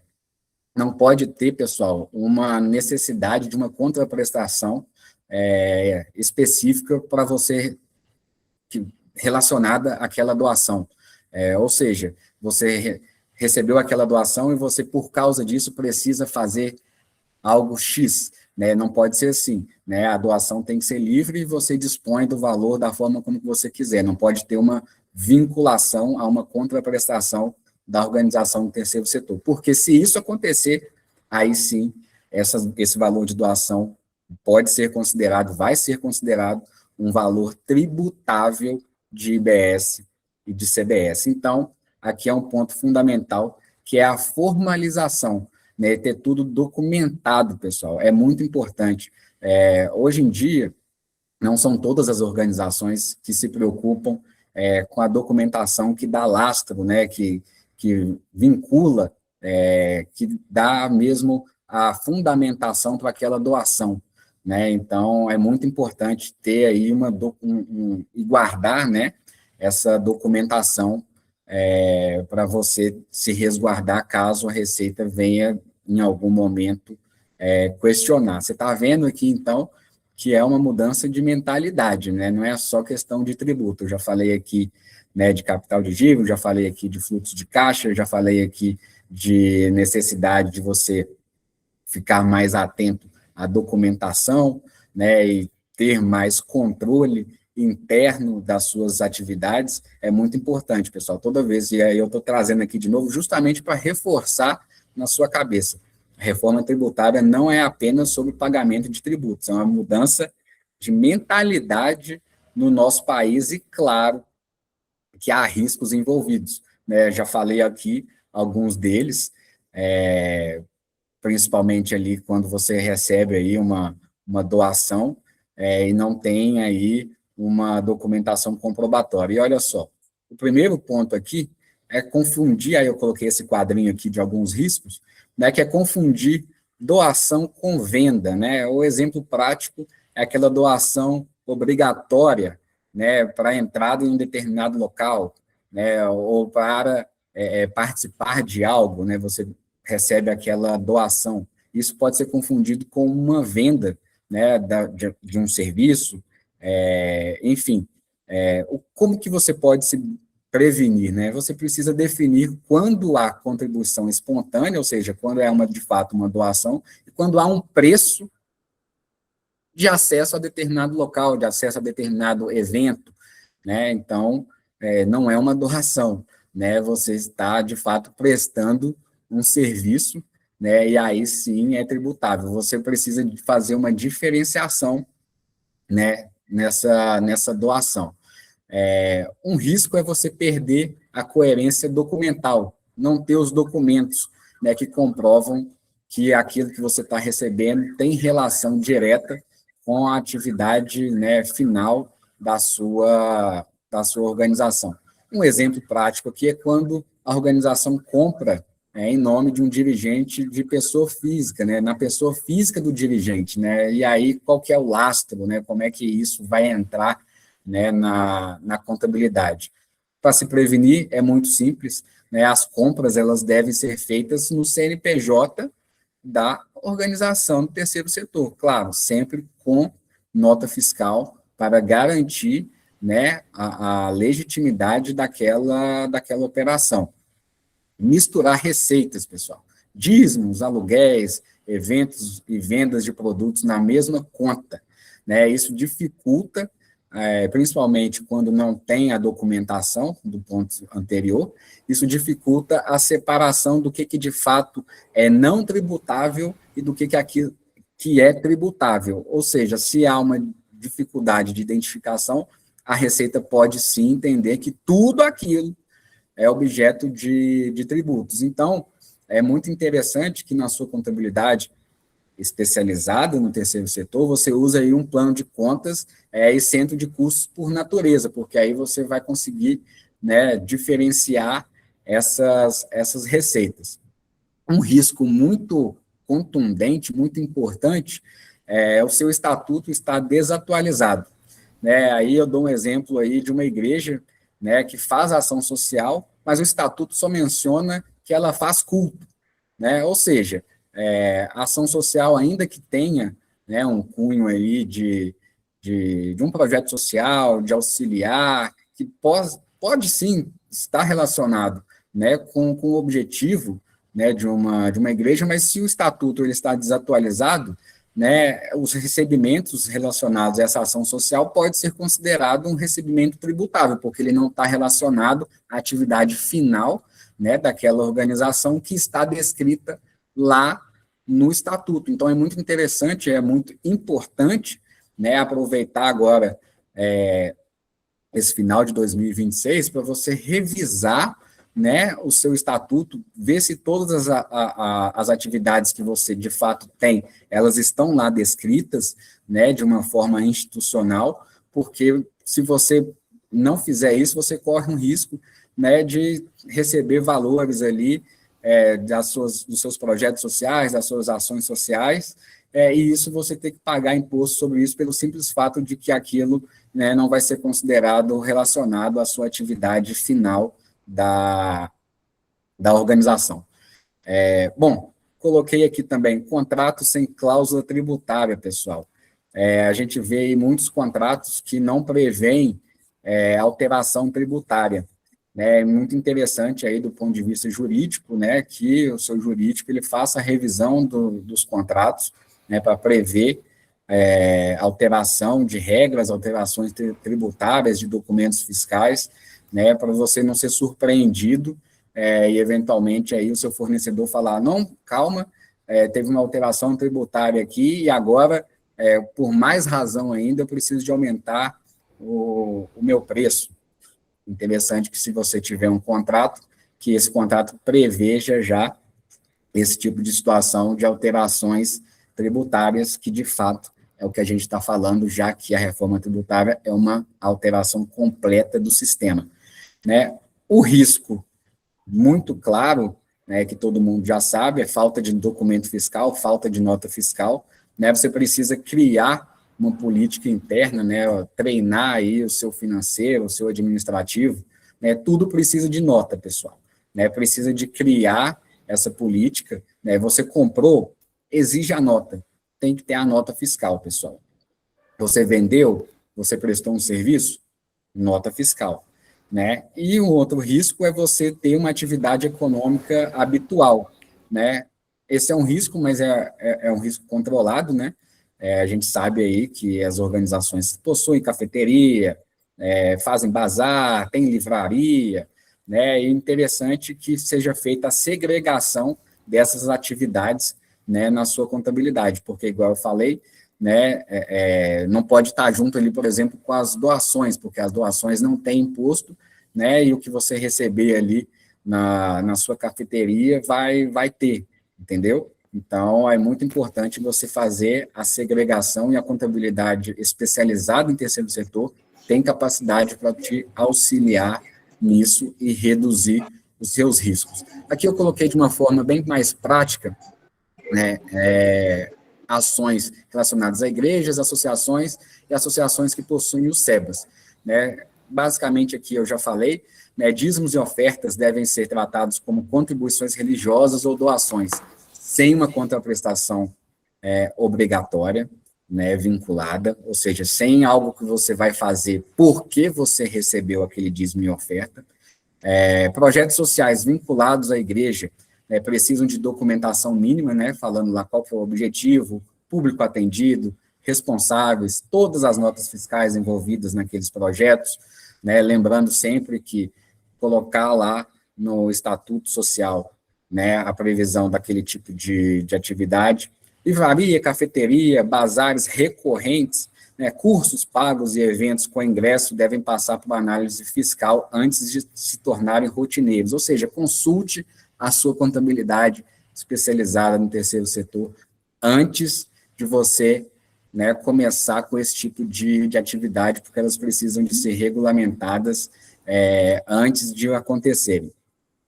não pode ter, pessoal, uma necessidade de uma contraprestação específica para você, relacionada àquela doação. Ou seja, você recebeu aquela doação e você, por causa disso, precisa fazer algo X, né? Não pode ser assim, né? A doação tem que ser livre e você dispõe do valor da forma como você quiser, não pode ter uma vinculação a uma contraprestação da organização do terceiro setor, porque se isso acontecer, aí sim, esse valor de doação pode ser considerado, vai ser considerado um valor tributável de IBS e de CBS. Então, aqui é um ponto fundamental, que é a formalização, né, ter tudo documentado, pessoal, é muito importante. Hoje em dia, não são todas as organizações que se preocupam com a documentação que dá lastro, né, que vincula, que dá mesmo a fundamentação para aquela doação, né? Então, é muito importante ter aí e guardar, né, essa documentação para você se resguardar caso a Receita venha, em algum momento, questionar. Você está vendo aqui, então, que é uma mudança de mentalidade, né? Não é só questão de tributo. Eu já falei aqui né, de capital de giro, já falei aqui de fluxo de caixa, já falei aqui de necessidade de você ficar mais atento à documentação, né, e ter mais controle interno das suas atividades, é muito importante, pessoal, toda vez, e aí eu estou trazendo aqui de novo, justamente para reforçar na sua cabeça. A reforma tributária não é apenas sobre pagamento de tributos, é uma mudança de mentalidade no nosso país, e claro, que há riscos envolvidos, né? Já falei aqui alguns deles, principalmente ali quando você recebe aí uma doação e não tem aí uma documentação comprobatória. E olha só, o primeiro ponto aqui é confundir, aí eu coloquei esse quadrinho aqui de alguns riscos, né, que é confundir doação com venda, né? O exemplo prático é aquela doação obrigatória, né, para entrada em um determinado local, né, ou para participar de algo, né? Você recebe aquela doação. Isso pode ser confundido com uma venda, né, de um serviço, enfim. Como que você pode se prevenir, né? Você precisa definir quando há contribuição espontânea, ou seja, quando é de fato uma doação, e quando há um preço de acesso a determinado local, de acesso a determinado evento, né? Então, não é uma doação, né? Você está, de fato, prestando um serviço, né? E aí sim é tributável. Você precisa de fazer uma diferenciação, né, nessa doação. Um risco é você perder a coerência documental, não ter os documentos, né, que comprovam que aquilo que você está recebendo tem relação direta com a atividade, né, final da sua organização. Um exemplo prático aqui é quando a organização compra em nome de um dirigente de pessoa física, né, na pessoa física do dirigente, né, e aí qual que é o lastro, né, como é que isso vai entrar, né, na contabilidade. Para se prevenir, é muito simples, né, as compras elas devem ser feitas no CNPJ da organização do terceiro setor, claro, sempre com nota fiscal para garantir, né, a legitimidade daquela operação. Misturar receitas, pessoal. Dízimos, aluguéis, eventos e vendas de produtos na mesma conta, né? Isso dificulta, principalmente quando não tem a documentação do ponto anterior, isso dificulta a separação do que de fato é não tributável e do que aquilo que é tributável. Ou seja, se há uma dificuldade de identificação, a Receita pode sim entender que tudo aquilo é objeto de tributos. Então, é muito interessante que na sua contabilidade especializada no terceiro setor, você usa aí um plano de contas isento de custos por natureza, porque aí você vai conseguir, né, diferenciar essas receitas. Um risco muito contundente, muito importante, o seu estatuto está desatualizado, né? Aí eu dou um exemplo aí de uma igreja, né, que faz ação social, mas o estatuto só menciona que ela faz culto, né? Ou seja, a ação social, ainda que tenha, né, um cunho aí de um projeto social, de auxiliar, que pode sim estar relacionado, né, com o objetivo, né, de uma igreja, mas se o estatuto ele está desatualizado, né, os recebimentos relacionados a essa ação social pode ser considerado um recebimento tributável, porque ele não está relacionado à atividade final, né, daquela organização que está descrita lá no estatuto. Então, é muito interessante, é muito importante, né, aproveitar agora esse final de 2026 para você revisar, né, o seu estatuto, ver se todas as atividades que você de fato tem, elas estão lá descritas, né, de uma forma institucional, porque se você não fizer isso, você corre um risco, né, de receber valores ali dos seus projetos sociais, das suas ações sociais, e isso você tem que pagar imposto sobre isso pelo simples fato de que aquilo, né, não vai ser considerado relacionado à sua atividade final da organização. Bom, coloquei aqui também contrato sem cláusula tributária, pessoal. A gente vê aí muitos contratos que não prevêem alteração tributária. É muito interessante aí do ponto de vista jurídico, né, que o seu jurídico ele faça a revisão dos contratos, né, para prever alteração de regras, alterações tributárias de documentos fiscais, né, para você não ser surpreendido e eventualmente aí o seu fornecedor falar, não, calma, teve uma alteração tributária aqui e agora, por mais razão ainda, eu preciso de aumentar o meu preço. Interessante que se você tiver um contrato, que esse contrato preveja já esse tipo de situação de alterações tributárias, que de fato é o que a gente está falando, já que a reforma tributária é uma alteração completa do sistema, né? O risco muito claro, né, que todo mundo já sabe, é falta de documento fiscal, falta de nota fiscal, né? Você precisa criar uma política interna, né, treinar aí o seu financeiro, o seu administrativo, né? Tudo precisa de nota, pessoal, né? Precisa de criar essa política, né? Você comprou, exige a nota, tem que ter a nota fiscal, pessoal. Você vendeu, você prestou um serviço, nota fiscal, né? E o outro risco é você ter uma atividade econômica habitual, né? Esse é um risco, mas é um risco controlado, né? A gente sabe aí que as organizações possuem cafeteria, fazem bazar, tem livraria, né? É interessante que seja feita a segregação dessas atividades, né, na sua contabilidade, porque, igual eu falei, né, não pode estar junto ali, por exemplo, com as doações, porque as doações não têm imposto, né, e o que você receber ali na sua cafeteria vai ter, entendeu? Então, é muito importante você fazer a segregação e a contabilidade especializada em terceiro setor tem capacidade para te auxiliar nisso e reduzir os seus riscos. Aqui eu coloquei de uma forma bem mais prática, né, ações relacionadas a igrejas, associações e associações que possuem os SEBAS, né? Basicamente, aqui eu já falei, né, dízimos e ofertas devem ser tratados como contribuições religiosas ou doações, sem uma contraprestação obrigatória, né, vinculada, ou seja, sem algo que você vai fazer porque você recebeu aquele dízimo e oferta. Projetos sociais vinculados à igreja precisam de documentação mínima, né, falando lá qual foi o objetivo, público atendido, responsáveis, todas as notas fiscais envolvidas naqueles projetos, né, lembrando sempre que colocar lá no estatuto social, né, a previsão daquele tipo de atividade, livraria, cafeteria, bazares recorrentes, né, cursos pagos e eventos com ingresso devem passar por análise fiscal antes de se tornarem rotineiros, ou seja, consulte a sua contabilidade especializada no terceiro setor antes de você, né, começar com esse tipo de atividade, porque elas precisam de ser regulamentadas antes de acontecerem.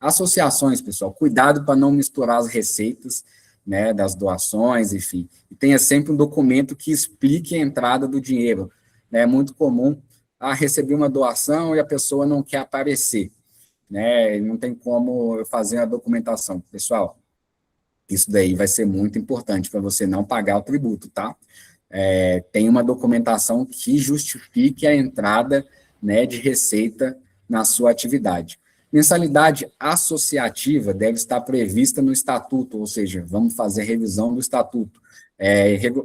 Associações, pessoal, cuidado para não misturar as receitas, né, das doações, enfim, e tenha sempre um documento que explique a entrada do dinheiro. É muito comum receber uma doação e a pessoa não quer aparecer, né, não tem como fazer a documentação. Pessoal, isso daí vai ser muito importante para você não pagar o tributo, tá? Tem uma documentação que justifique a entrada, né, de receita na sua atividade. Mensalidade associativa deve estar prevista no estatuto, ou seja, vamos fazer revisão do estatuto,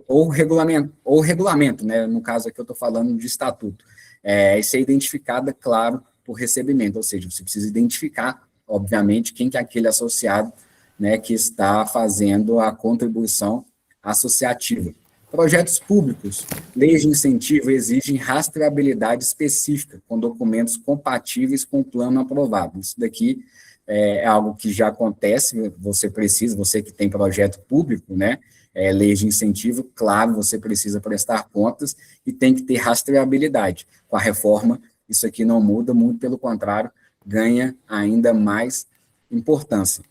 ou regulamento, né, no caso aqui eu estou falando de estatuto, e ser identificada, claro, por recebimento, ou seja, você precisa identificar, obviamente, quem que é aquele associado, né, que está fazendo a contribuição associativa. Projetos públicos, leis de incentivo exigem rastreabilidade específica, com documentos compatíveis com o plano aprovado. Isso daqui é algo que já acontece, você que tem projeto público, né, leis de incentivo, claro, você precisa prestar contas e tem que ter rastreabilidade. Com a reforma, isso aqui não muda, muito pelo contrário, ganha ainda mais importância.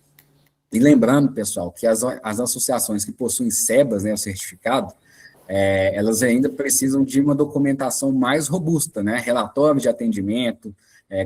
E lembrando, pessoal, que as associações que possuem SEBAS, né, o certificado, elas ainda precisam de uma documentação mais robusta, né? Relatório de atendimento,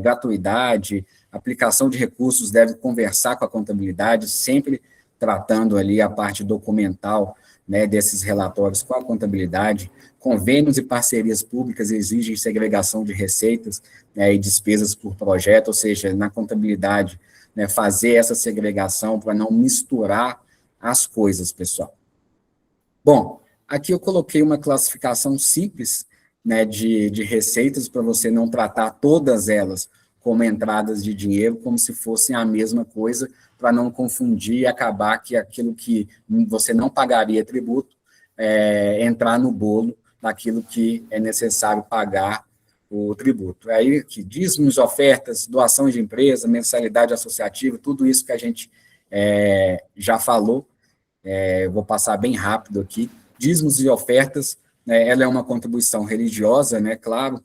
gratuidade, aplicação de recursos deve conversar com a contabilidade, sempre tratando ali a parte documental, né, desses relatórios com a contabilidade. Convênios e parcerias públicas exigem segregação de receitas, né, e despesas por projeto, ou seja, na contabilidade, né, fazer essa segregação para não misturar as coisas, pessoal. Bom, aqui eu coloquei uma classificação simples, né, de receitas para você não tratar todas elas como entradas de dinheiro, como se fossem a mesma coisa, para não confundir e acabar que aquilo que você não pagaria tributo entrar no bolo daquilo que é necessário pagar o tributo. Aí, que dízimos, ofertas, doação de empresa, mensalidade associativa, tudo isso que a gente já falou, eu vou passar bem rápido aqui. Dízimos e ofertas, né, ela é uma contribuição religiosa, né, claro,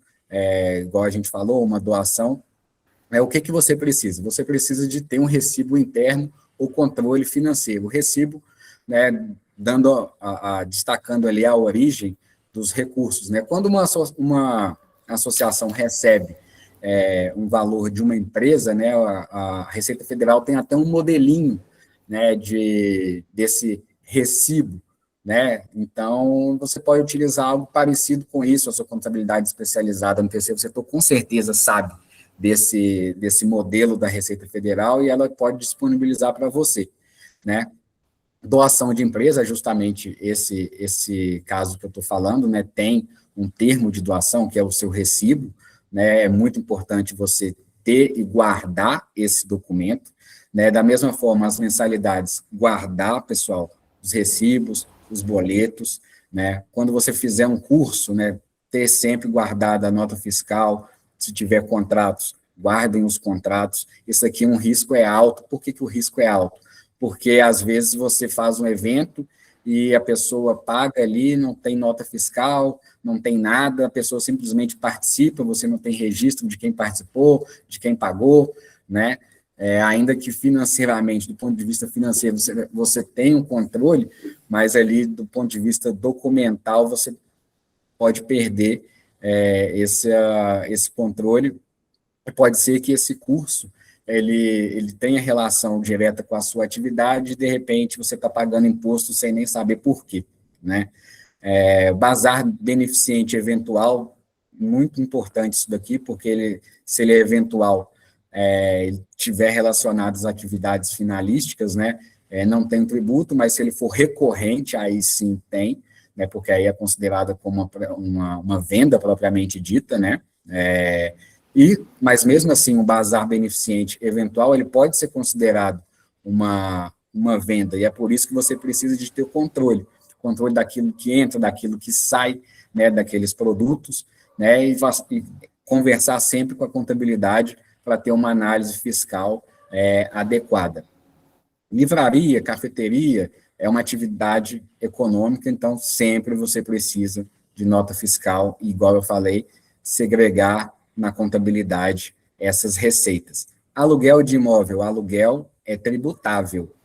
igual a gente falou, uma doação. O que você precisa? Você precisa de ter um recibo interno ou controle financeiro. O recibo, né, destacando ali a origem dos recursos, né? Quando uma associação recebe um valor de uma empresa, né, a Receita Federal tem até um modelinho, né, desse recibo, né? Então, você pode utilizar algo parecido com isso, a sua contabilidade especializada no terceiro setor, com certeza sabe desse modelo da Receita Federal e ela pode disponibilizar para você, né? Doação de empresa, justamente esse caso que eu estou falando, né, tem um termo de doação, que é o seu recibo, né, é muito importante você ter e guardar esse documento, né, da mesma forma, as mensalidades, guardar, pessoal, os recibos, os boletos, né, quando você fizer um curso, né, ter sempre guardada a nota fiscal, se tiver contratos, guardem os contratos, isso aqui um risco é alto. Por que o risco é alto? Porque, às vezes, você faz um evento e a pessoa paga ali, não tem nota fiscal, não tem nada, a pessoa simplesmente participa, você não tem registro de quem participou, de quem pagou, né? Ainda que financeiramente, do ponto de vista financeiro, você tem um controle, mas ali, do ponto de vista documental, você pode perder esse controle. Pode ser que esse curso ele tenha relação direta com a sua atividade e, de repente, você está pagando imposto sem nem saber por quê, né? Bazar beneficente eventual, muito importante isso daqui, porque se ele é eventual, ele tiver relacionado às atividades finalísticas, né, não tem tributo, mas se ele for recorrente, aí sim tem, né, porque aí é considerada como uma venda propriamente dita, né, mas mesmo assim, um bazar beneficente eventual, ele pode ser considerado uma venda, e é por isso que você precisa de ter o controle daquilo que entra, daquilo que sai, né, daqueles produtos, né, e conversar sempre com a contabilidade para ter uma análise fiscal adequada. Livraria, cafeteria, é uma atividade econômica, então sempre você precisa de nota fiscal, e, igual eu falei, segregar na contabilidade essas receitas. Aluguel de imóvel, aluguel é tributável,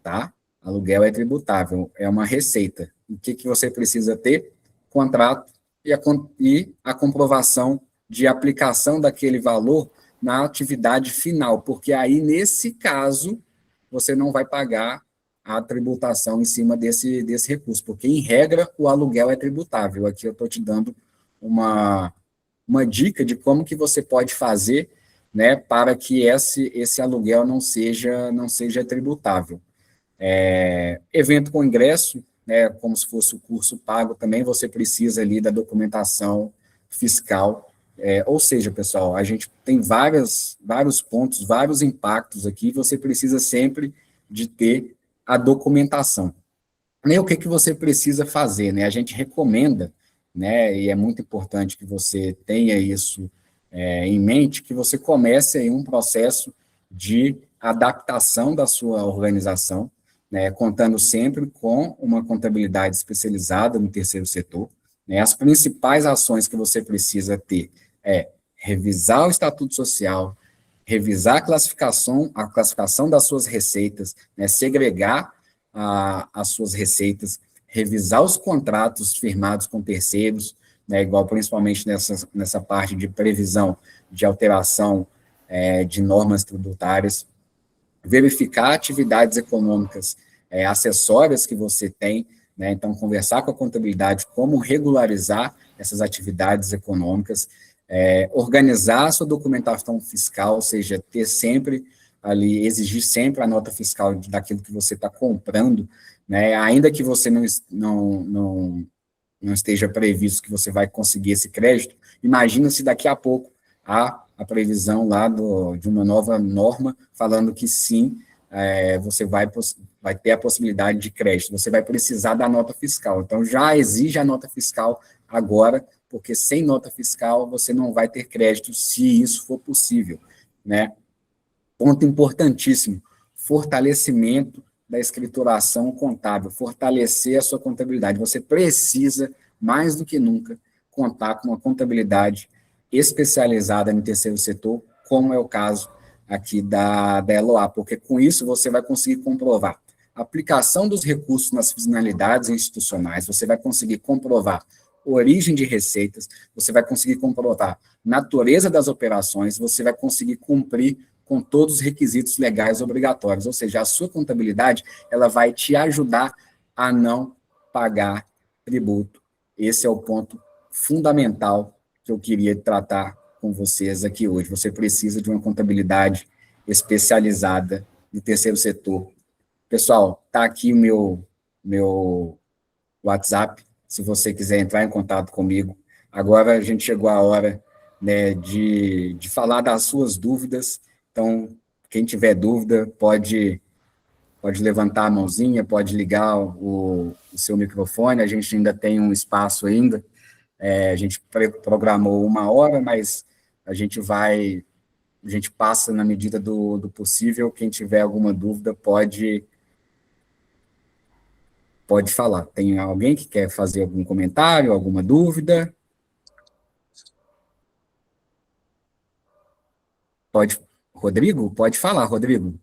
tá? Aluguel é tributável, é uma receita. O que você precisa ter? Contrato e a comprovação de aplicação daquele valor na atividade final, porque aí, nesse caso, você não vai pagar a tributação em cima desse recurso, porque, em regra, o aluguel é tributável. Aqui eu estou te dando uma dica de como que você pode fazer, né, para que esse aluguel não seja tributável. Evento com ingresso, né, como se fosse o curso pago também, você precisa ali da documentação fiscal, ou seja, pessoal, a gente tem vários pontos, vários impactos aqui, você precisa sempre de ter a documentação. E o que você precisa fazer, né? A gente recomenda, né, e é muito importante que você tenha isso em mente, que você comece aí um processo de adaptação da sua organização, né, contando sempre com uma contabilidade especializada no terceiro setor, né. As principais ações que você precisa ter revisar o estatuto social, revisar a classificação das suas receitas, né, segregar as suas receitas, revisar os contratos firmados com terceiros, né, igual principalmente nessa parte de previsão de alteração de normas tributárias, verificar atividades econômicas acessórias que você tem, né? Então, conversar com a contabilidade como regularizar essas atividades econômicas, organizar a sua documentação fiscal, ou seja, ter sempre ali, exigir sempre a nota fiscal daquilo que você está comprando, né? Ainda que você não esteja previsto que você vai conseguir esse crédito, imagina se daqui a pouco há a previsão lá de uma nova norma falando que sim, você vai ter a possibilidade de crédito, você vai precisar da nota fiscal. Então, já exige a nota fiscal agora, porque sem nota fiscal você não vai ter crédito, se isso for possível, né? Ponto importantíssimo, fortalecimento da escrituração contábil, fortalecer a sua contabilidade. Você precisa, mais do que nunca, contar com uma contabilidade especializada no terceiro setor, como é o caso aqui da LOA, porque com isso você vai conseguir comprovar a aplicação dos recursos nas finalidades institucionais, você vai conseguir comprovar origem de receitas, você vai conseguir comprovar natureza das operações, você vai conseguir cumprir com todos os requisitos legais obrigatórios, ou seja, a sua contabilidade, ela vai te ajudar a não pagar tributo. Esse é o ponto fundamental que eu queria tratar com vocês aqui hoje. Você precisa de uma contabilidade especializada no terceiro setor. Pessoal, está aqui o meu WhatsApp, se você quiser entrar em contato comigo. Agora a gente chegou a hora, né, de falar das suas dúvidas. Então, quem tiver dúvida, pode levantar a mãozinha, pode ligar o seu microfone, a gente ainda tem um espaço ainda, a gente programou 1 hora, mas a gente passa na medida do possível, quem tiver alguma dúvida pode falar. Tem alguém que quer fazer algum comentário, alguma dúvida? Rodrigo? Pode falar, Rodrigo.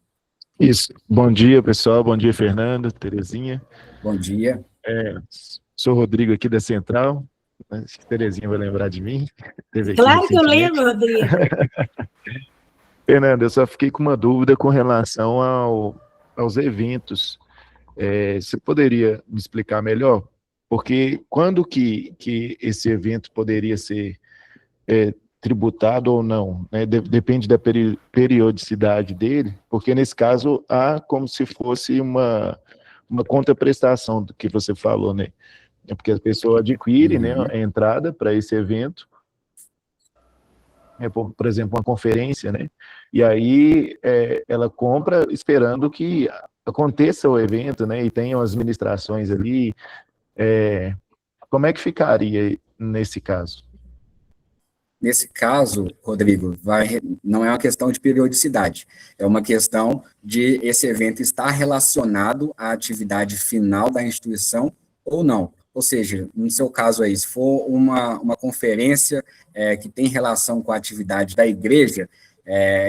Isso. Bom dia, pessoal. Bom dia, Fernando, Terezinha. Bom dia. Sou o Rodrigo aqui da Central. Acho que Terezinha vai lembrar de mim. Claro que eu lembro, Rodrigo. Fernando, eu só fiquei com uma dúvida com relação aos eventos. Você poderia me explicar melhor? Porque quando que esse evento poderia ser tributado ou não, né? Depende da periodicidade dele, porque nesse caso há como se fosse uma contraprestação do que você falou, né? É porque a pessoa adquire, né, a entrada para esse evento, por exemplo, uma conferência, né? E aí ela compra esperando que aconteça o evento, né? E tenham as ministrações ali. Como é que ficaria nesse caso? Nesse caso, Rodrigo, não é uma questão de periodicidade, é uma questão de esse evento estar relacionado à atividade final da instituição ou não. Ou seja, no seu caso aí, se for uma conferência que tem relação com a atividade da igreja,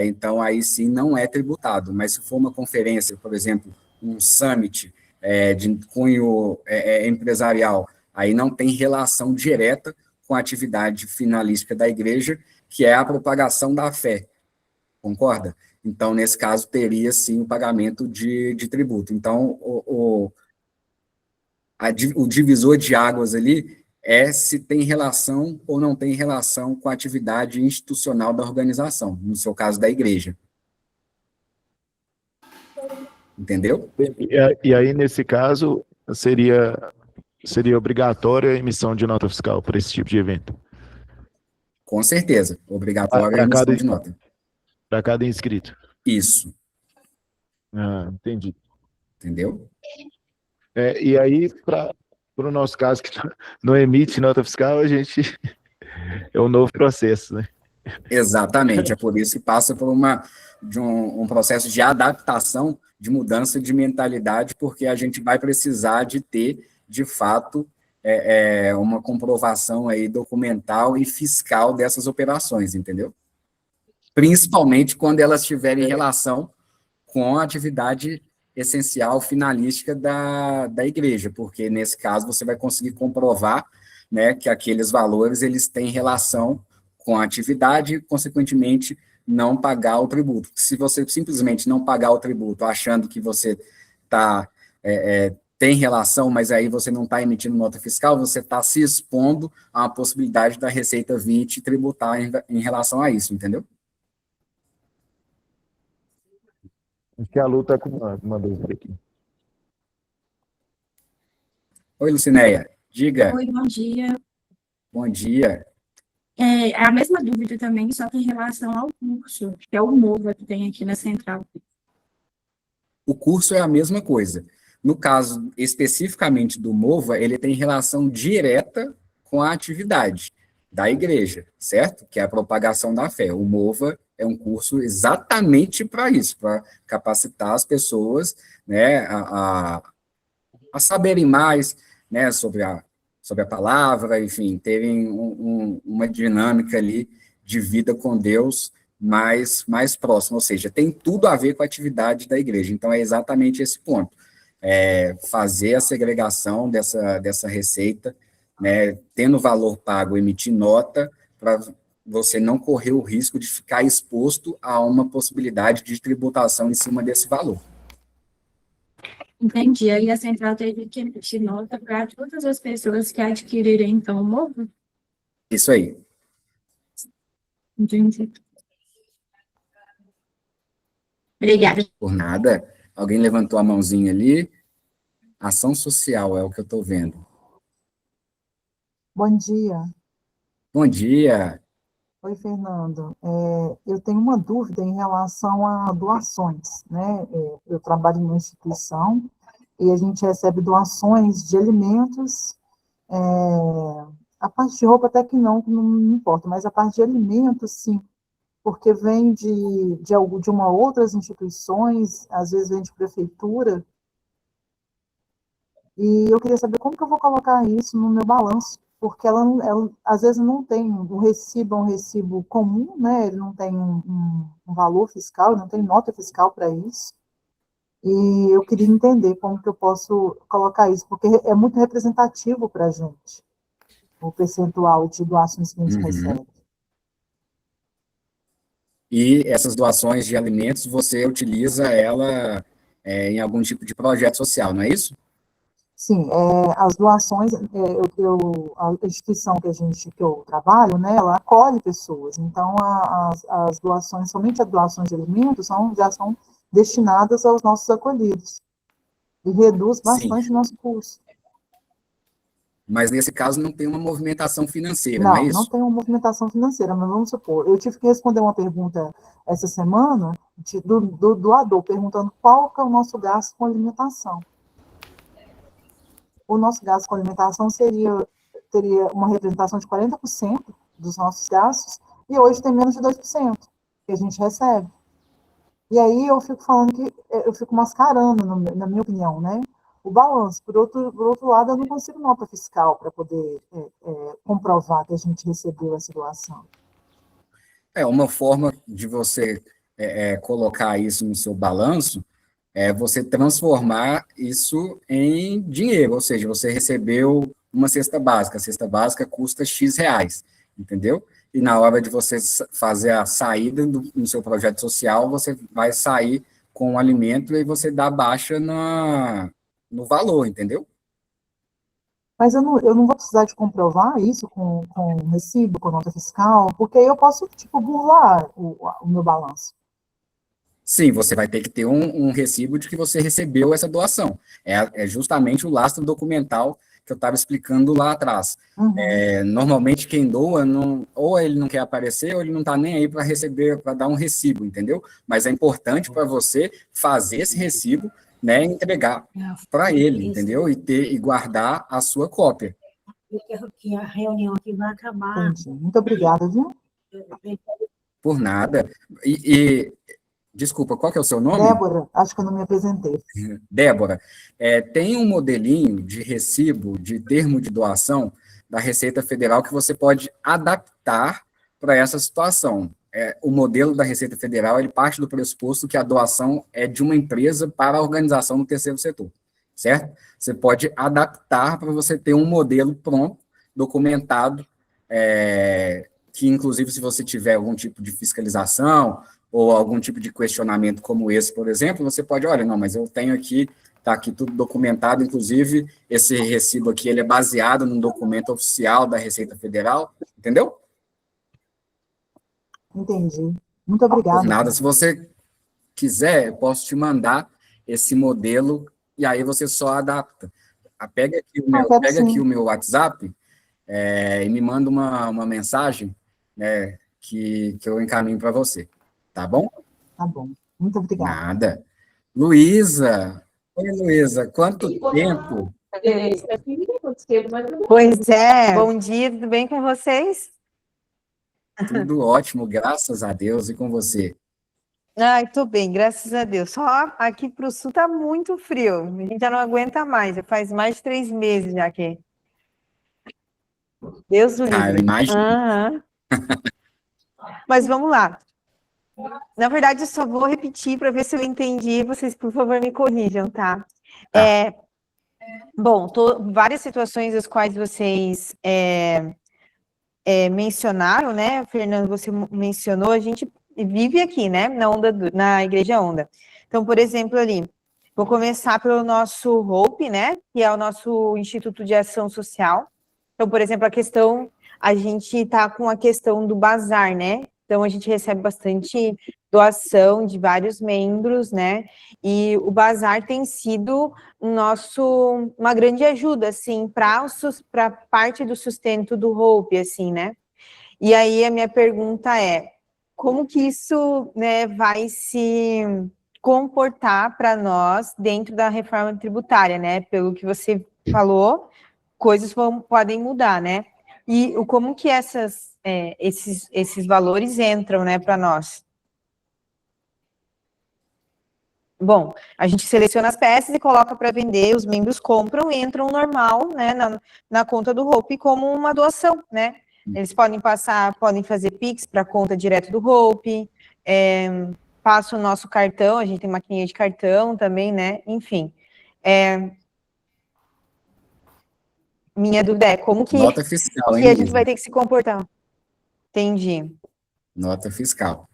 então aí sim não é tributado, mas se for uma conferência, por exemplo, um summit de cunho empresarial, aí não tem relação direta com a atividade finalística da igreja, que é a propagação da fé, concorda? Então, nesse caso, teria, sim, o pagamento de tributo. Então, o divisor de águas ali é se tem relação ou não tem relação com a atividade institucional da organização, no seu caso, da igreja. Entendeu? E aí, nesse caso, seria obrigatória a emissão de nota fiscal para esse tipo de evento? Com certeza, obrigatória a emissão de nota. Para cada inscrito? Isso. Entendi. Entendeu? E aí, para o nosso caso, que não emite nota fiscal, a gente é um novo processo, né? Exatamente, é por isso que passa por um processo de adaptação, de mudança de mentalidade, porque a gente vai precisar de ter, de fato, uma comprovação aí documental e fiscal dessas operações, entendeu? Principalmente quando elas tiverem relação com a atividade essencial, finalística da igreja, porque, nesse caso, você vai conseguir comprovar, né, que aqueles valores, eles têm relação com a atividade e, consequentemente, não pagar o tributo. Se você simplesmente não pagar o tributo, achando que você está tem relação, mas aí você não está emitindo nota fiscal, você está se expondo a uma possibilidade da Receita vir te tributar em relação a isso, entendeu? Acho que a Lu está com uma dúvida aqui. Oi, Lucinéia, diga. Oi, bom dia. Bom dia. É a mesma dúvida também, só que em relação ao curso, que é o MOVA que tem aqui na Central. O curso é a mesma coisa. No caso, especificamente do MOVA, ele tem relação direta com a atividade da igreja, certo? Que é a propagação da fé. O MOVA é um curso exatamente para isso, para capacitar as pessoas, né, a saberem mais, né, sobre a palavra, enfim, terem uma dinâmica ali de vida com Deus mais próxima, ou seja, tem tudo a ver com a atividade da igreja. Então, é exatamente esse ponto. Fazer a segregação dessa receita, né, tendo valor pago, emitir nota, para você não correr o risco de ficar exposto a uma possibilidade de tributação em cima desse valor. Entendi. Aí a Central teve que emitir nota para todas as pessoas que adquirirem, então, o MOVA? Isso aí. Entendi. Obrigada. Por nada. Alguém levantou a mãozinha ali. Ação social é o que eu estou vendo. Bom dia. Bom dia. Oi, Fernando. Eu tenho uma dúvida em relação a doações, né? Eu trabalho em uma instituição e a gente recebe doações de alimentos, a parte de roupa até que não importa, mas a parte de alimentos, sim, porque vem de uma outras instituições, às vezes vem de prefeitura, e eu queria saber como que eu vou colocar isso no meu balanço, porque ela às vezes não tem, o recibo é um recibo comum, né? Ele não tem um valor fiscal, não tem nota fiscal para isso, e eu queria entender como que eu posso colocar isso, porque é muito representativo para a gente, o percentual de doações que a gente recebe. E essas doações de alimentos, você utiliza ela em algum tipo de projeto social, não é isso? Sim, as doações, a instituição que eu trabalho, né, ela acolhe pessoas, então as doações, somente as doações de alimentos já são destinadas aos nossos acolhidos, e reduz bastante o nosso custo. Mas nesse caso não tem uma movimentação financeira, não é isso? Não tem uma movimentação financeira, mas vamos supor, eu tive que responder uma pergunta essa semana do doador, perguntando qual que é o nosso gasto com alimentação. O nosso gasto com alimentação teria uma representação de 40% dos nossos gastos, e hoje tem menos de 2% que a gente recebe. E aí eu fico falando que eu fico mascarando, na minha opinião, né, o balanço. Por outro lado, eu não consigo nota fiscal para poder comprovar que a gente recebeu essa doação. Uma forma de você colocar isso no seu balanço é você transformar isso em dinheiro, ou seja, você recebeu uma cesta básica, a cesta básica custa X reais, entendeu? E na hora de você fazer a saída no seu projeto social, você vai sair com o alimento e você dá baixa no valor, entendeu? Mas eu não vou precisar de comprovar isso com recibo, com nota fiscal, porque aí eu posso, burlar o meu balanço. Sim, você vai ter que ter um recibo de que você recebeu essa doação. É justamente o lastro documental que eu estava explicando lá atrás. Uhum. Normalmente, quem doa, ou ele não quer aparecer, ou ele não está nem aí para receber, para dar um recibo, entendeu? Mas é importante para você fazer esse recibo, né, entregar para ele, entendeu? E guardar a sua cópia. Que a reunião aqui vai acabar. Entendi. Muito obrigada, viu? Por nada. Desculpa, qual que é o seu nome? Débora, acho que eu não me apresentei. Débora, tem um modelinho de recibo, de termo de doação da Receita Federal que você pode adaptar para essa situação. O modelo da Receita Federal, ele parte do pressuposto que a doação é de uma empresa para a organização do terceiro setor, certo? Você pode adaptar para você ter um modelo pronto, documentado, que, inclusive, se você tiver algum tipo de fiscalização ou algum tipo de questionamento como esse, por exemplo, você pode, olha, não, mas eu tenho aqui está aqui tudo documentado, inclusive esse recibo aqui, ele é baseado num documento oficial da Receita Federal, entendeu? Entendi. Muito Por obrigada. nada, se você quiser, eu posso te mandar esse modelo, e aí você só adapta. Pega aqui Quero pega aqui sim. o meu WhatsApp, e me manda uma mensagem, né, que eu encaminho para você, tá bom? Tá bom. Muito obrigada. Nada. Luísa, oi, Luísa, quanto tempo? Pois é. Bom dia, tudo bem com vocês? Tudo ótimo, graças a Deus, e com você? Ai, tô bem, graças a Deus. Só aqui pro sul tá muito frio. A gente já não aguenta mais. Já faz mais de 3 meses já que. Deus o Eu livre. imagino. Aham. Mas vamos lá. Na verdade, eu só vou repetir para ver se eu entendi. Vocês, por favor, me corrijam, tá? Tá. Bom, várias situações as quais vocês mencionaram, né? Fernando, você mencionou, a gente vive aqui, né? Na Igreja Onda. Então, por exemplo, ali, vou começar pelo nosso Hope, né? Que é o nosso Instituto de Ação Social. Então, por exemplo, a gente está com a questão do bazar, né? Então, a gente recebe bastante doação de vários membros, né? E o bazar tem sido uma grande ajuda, assim, para parte do sustento do Hope, assim, né? E aí, a minha pergunta é, como que isso, né, vai se comportar para nós dentro da reforma tributária, né? Pelo que você falou, coisas podem mudar, né? E como que esses valores entram, né, para nós? Bom, a gente seleciona as peças e coloca para vender, os membros compram e entram normal, né, na conta do Hope como uma doação, né? Eles podem fazer Pix para a conta direto do Hope, passa o nosso cartão, a gente tem maquininha de cartão também, né? Enfim. Minha dúvida é como que Nota fiscal, a hein, gente Luísa? vai ter que se comportar. Entendi. Nota fiscal.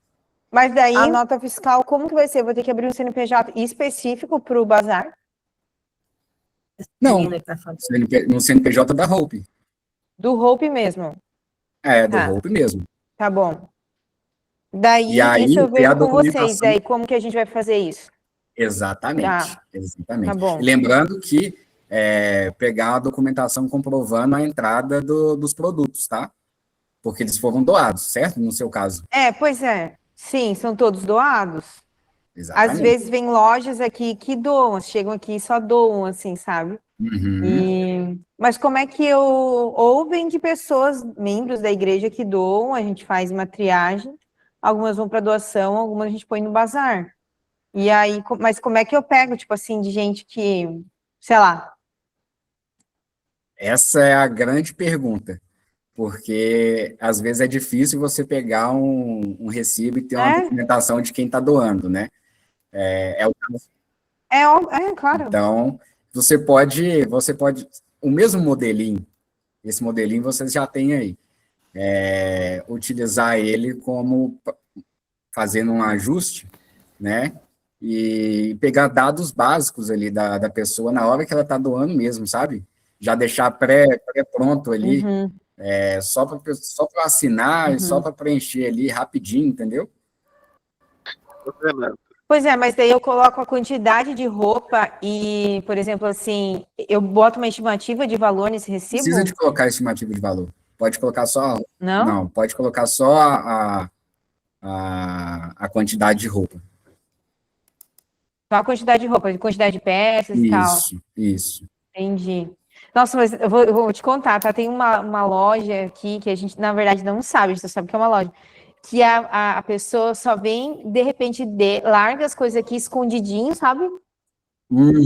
Mas daí, a nota fiscal, como que vai ser? Vou ter que abrir um CNPJ específico para o bazar? Não, no CNPJ da Hope. Do Hope mesmo. Do Tá. Hope mesmo. Tá bom. Daí, E aí, isso eu tem a vejo com vocês. documentação. Daí, como que a gente vai fazer isso? Exatamente, Tá. exatamente. Tá bom. E lembrando que pegar a documentação comprovando a entrada dos produtos, tá? Porque eles foram doados, certo? No seu caso. Pois é. Sim, são todos doados. Exatamente. Às vezes vem lojas aqui que doam, chegam aqui e só doam, assim, sabe? Uhum. Mas como é que ou vem de pessoas, membros da igreja que doam, a gente faz uma triagem, algumas vão para doação, algumas a gente põe no bazar. E aí, mas como é que eu pego, tipo assim, de gente que, sei lá. Essa é a grande pergunta, porque às vezes é difícil você pegar um recibo e ter uma documentação de quem está doando, né? Claro. Então, você pode, o mesmo modelinho, esse modelinho você já tem aí, utilizar ele como fazendo um ajuste, né? E pegar dados básicos ali da pessoa na hora que ela está doando mesmo, sabe? Já deixar pré-pronto ali, só para assinar e só para preencher ali rapidinho, entendeu? Pois é, mas daí eu coloco a quantidade de roupa e, por exemplo, assim, eu boto uma estimativa de valor nesse recibo? Não precisa de colocar estimativa de valor. Pode colocar só... Não? Não, pode colocar só a quantidade de roupa. Só a quantidade de roupa, a quantidade de peças e tal. Isso. Entendi. Nossa, mas eu vou te contar, tá? Tem uma loja aqui que a gente, na verdade, não sabe, a gente só sabe que é uma loja. Que a pessoa só vem, de repente, larga as coisas aqui escondidinho, sabe?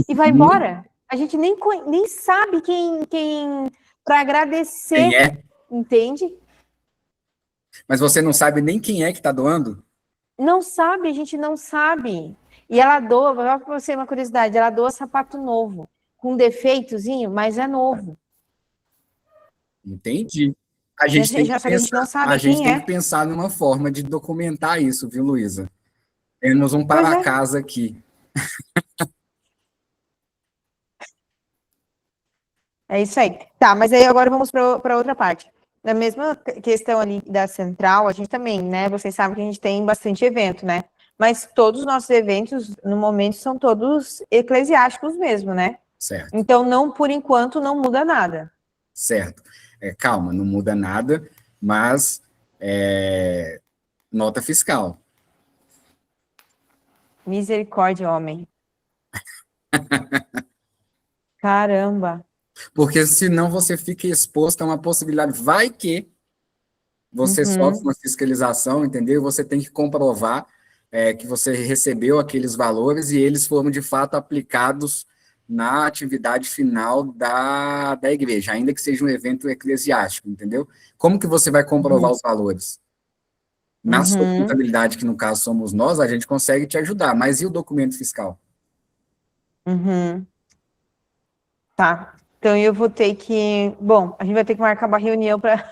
E vai embora. A gente nem sabe quem para agradecer. Quem é? Entende? Mas você não sabe nem quem é que está doando? Não sabe, a gente não sabe. E ela doa, vou falar para você uma curiosidade, ela doa sapato novo, com defeitozinho, mas é novo. Entendi. A gente tem que pensar numa forma de documentar isso, viu, Luísa? Temos um para casa aqui. É isso aí. Tá, mas aí agora vamos para outra parte. Na mesma questão ali da central, a gente também, né? Vocês sabem que a gente tem bastante evento, né? Mas todos os nossos eventos, no momento, são todos eclesiásticos mesmo, né? Certo, Então, não, por enquanto, não muda nada. certo. Calma, não muda nada, mas nota fiscal. Misericórdia, homem. Caramba. Porque senão você fica exposto a uma possibilidade, vai que você sofre uma fiscalização, entendeu? Você tem que comprovar que você recebeu aqueles valores e eles foram, de fato, aplicados na atividade final da igreja, ainda que seja um evento eclesiástico, entendeu? Como que você vai comprovar os valores? Na sua contabilidade, que no caso somos nós, a gente consegue te ajudar, mas e o documento fiscal? Tá. Então, eu vou ter que... Bom, a gente vai ter que marcar uma reunião para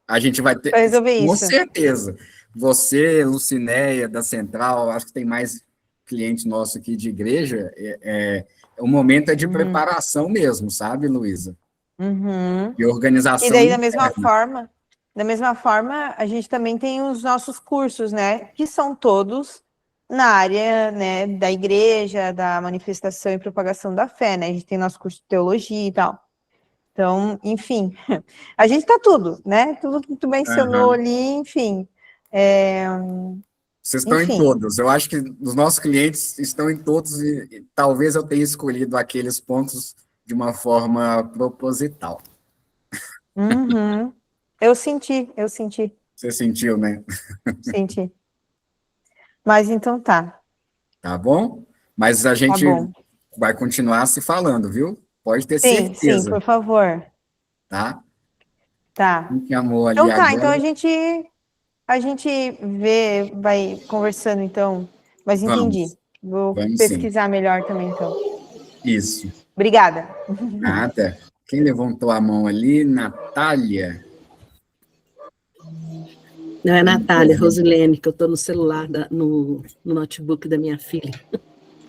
A gente vai ter, resolver com isso. certeza. Você, Lucinéia, da Central, acho que tem mais cliente nosso aqui de igreja, o momento é de preparação mesmo, sabe, Luísa? E organização E daí, interna. da mesma forma, a gente também tem os nossos cursos, né? Que são todos na área, né, da igreja, da manifestação e propagação da fé, né? A gente tem nosso curso de teologia e tal. Então, enfim, a gente tá tudo, né? Tudo que tu mencionou ali, enfim. Vocês estão em todos. Eu acho que os nossos clientes estão em todos e talvez eu tenha escolhido aqueles pontos de uma forma proposital. Eu senti. Você sentiu, né? Senti. Mas então tá. Tá bom? Mas a gente bom. vai continuar se falando, viu? Pode ter Sim, certeza. por favor. Tá? Tá. Que amor ali Então tá, agora. então a gente vai conversando então. Mas entendi. Vou Vamos pesquisar melhor também então. Isso. Obrigada. Nada. Quem levantou a mão ali? Natália. Não, é Natália, Rosilene, que eu estou no celular, no notebook da minha filha.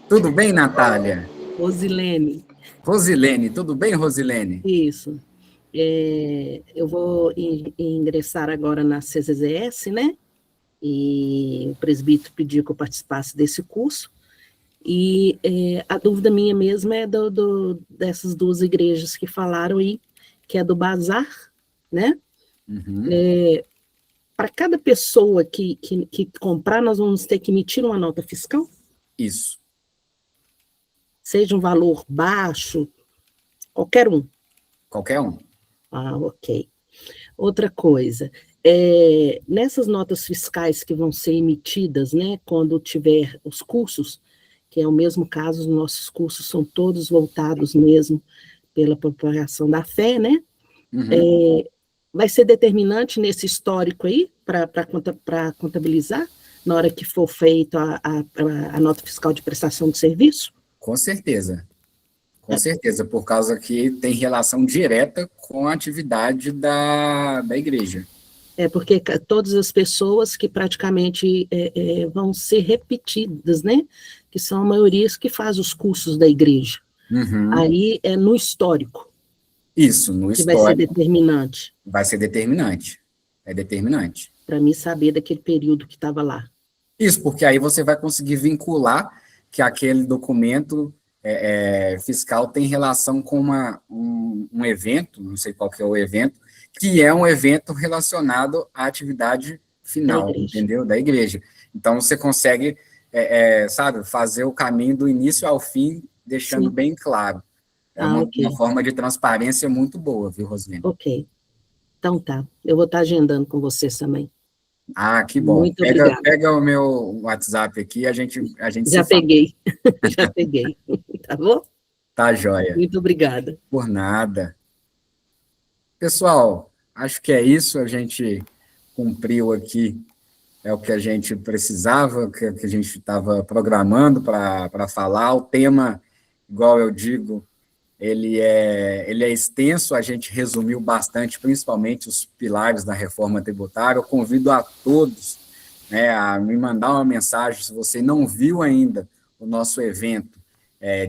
Tudo bem, Natália? Rosilene. Rosilene, tudo bem, Rosilene? Isso. Eu vou ingressar agora na CZZS, né? E o presbítero pediu que eu participasse desse curso. E a dúvida minha mesmo é dessas duas igrejas que falaram aí, que é do Bazar, né? Para cada pessoa que comprar, nós vamos ter que emitir uma nota fiscal? Isso. Seja um valor baixo, qualquer um. Qualquer um. Ah, ok. Outra coisa, nessas notas fiscais que vão ser emitidas, né, quando tiver os cursos, que é o mesmo caso, os nossos cursos são todos voltados mesmo pela propagação da fé, né? Vai ser determinante nesse histórico aí, para contabilizar, na hora que for feita a nota fiscal de prestação de serviço? Com certeza. Com certeza, por causa que tem relação direta com a atividade da igreja. Porque todas as pessoas que praticamente vão ser repetidas, né? Que são a maioria que faz os cursos da igreja. Aí é no histórico. Isso, no que histórico. vai ser determinante. Vai ser determinante. É determinante. Para mim saber daquele período que estava lá. Isso, porque aí você vai conseguir vincular que aquele documento fiscal tem relação com um evento, não sei qual que é o evento, que é um evento relacionado à atividade final, entendeu? Da igreja. Então, você consegue, sabe, fazer o caminho do início ao fim, deixando bem claro. É uma forma de transparência muito boa, viu, Rosilene? Ok. Então tá. Eu vou estar agendando com vocês também. Ah, que bom. Muito obrigada. Pega o meu WhatsApp aqui, a gente já peguei. Já peguei. Tá bom? Tá joia. Muito obrigada. Por nada. Pessoal, acho que é isso. A gente cumpriu aqui o que a gente precisava, que a gente estava programando para falar. O tema, igual eu digo, ele é extenso, a gente resumiu bastante, principalmente os pilares da reforma tributária. Eu convido a todos, né, a me mandar uma mensagem, se você não viu ainda o nosso evento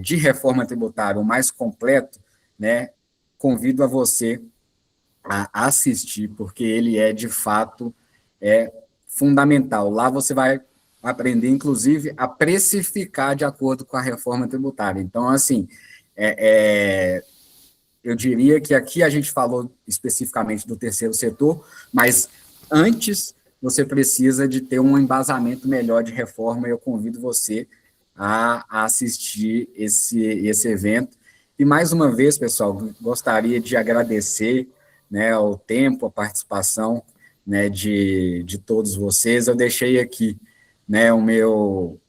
de reforma tributária, o mais completo, né, convido a você a assistir, porque ele é, de fato, fundamental. Lá você vai aprender, inclusive, a precificar de acordo com a reforma tributária. Então, assim, eu diria que aqui a gente falou especificamente do terceiro setor, mas antes você precisa de ter um embasamento melhor de reforma, e eu convido você a assistir esse evento. E, mais uma vez, pessoal, gostaria de agradecer, né, o tempo, a participação, né, de todos vocês. Eu deixei aqui, né, o meu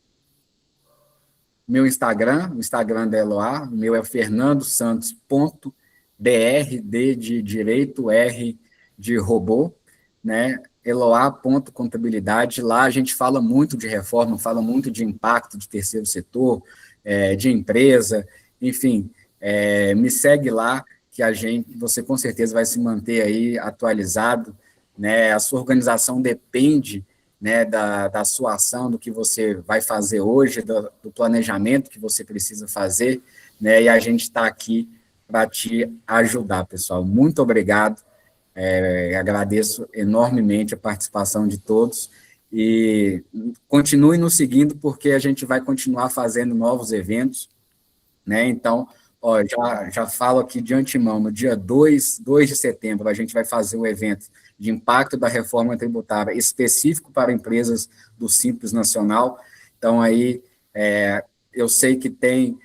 Instagram, o Instagram da Eloá, o meu é fernandosantos.br, D de direito, R de robô, né, eloá.contabilidade. Lá a gente fala muito de reforma, fala muito de impacto de terceiro setor, de empresa, enfim, me segue lá, que você com certeza vai se manter aí atualizado, né, a sua organização depende, né, da sua ação, do que você vai fazer hoje, do planejamento que você precisa fazer, né, e a gente está aqui para te ajudar, pessoal. Muito obrigado, agradeço enormemente a participação de todos, e continue nos seguindo, porque a gente vai continuar fazendo novos eventos, né, então, já falo aqui de antemão, no dia 2 de setembro, a gente vai fazer um evento de impacto da reforma tributária específico para empresas do Simples Nacional. Então, aí, eu sei que tem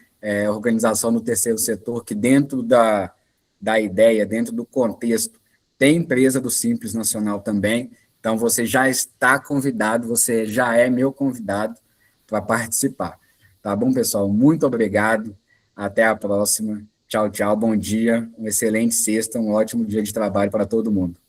organização no terceiro setor que, dentro da ideia, dentro do contexto, tem empresa do Simples Nacional também. Então, você já está convidado, você já é meu convidado para participar. Tá bom, pessoal? Muito obrigado. Até a próxima. Tchau, tchau. Bom dia. Um excelente sexta, um ótimo dia de trabalho para todo mundo.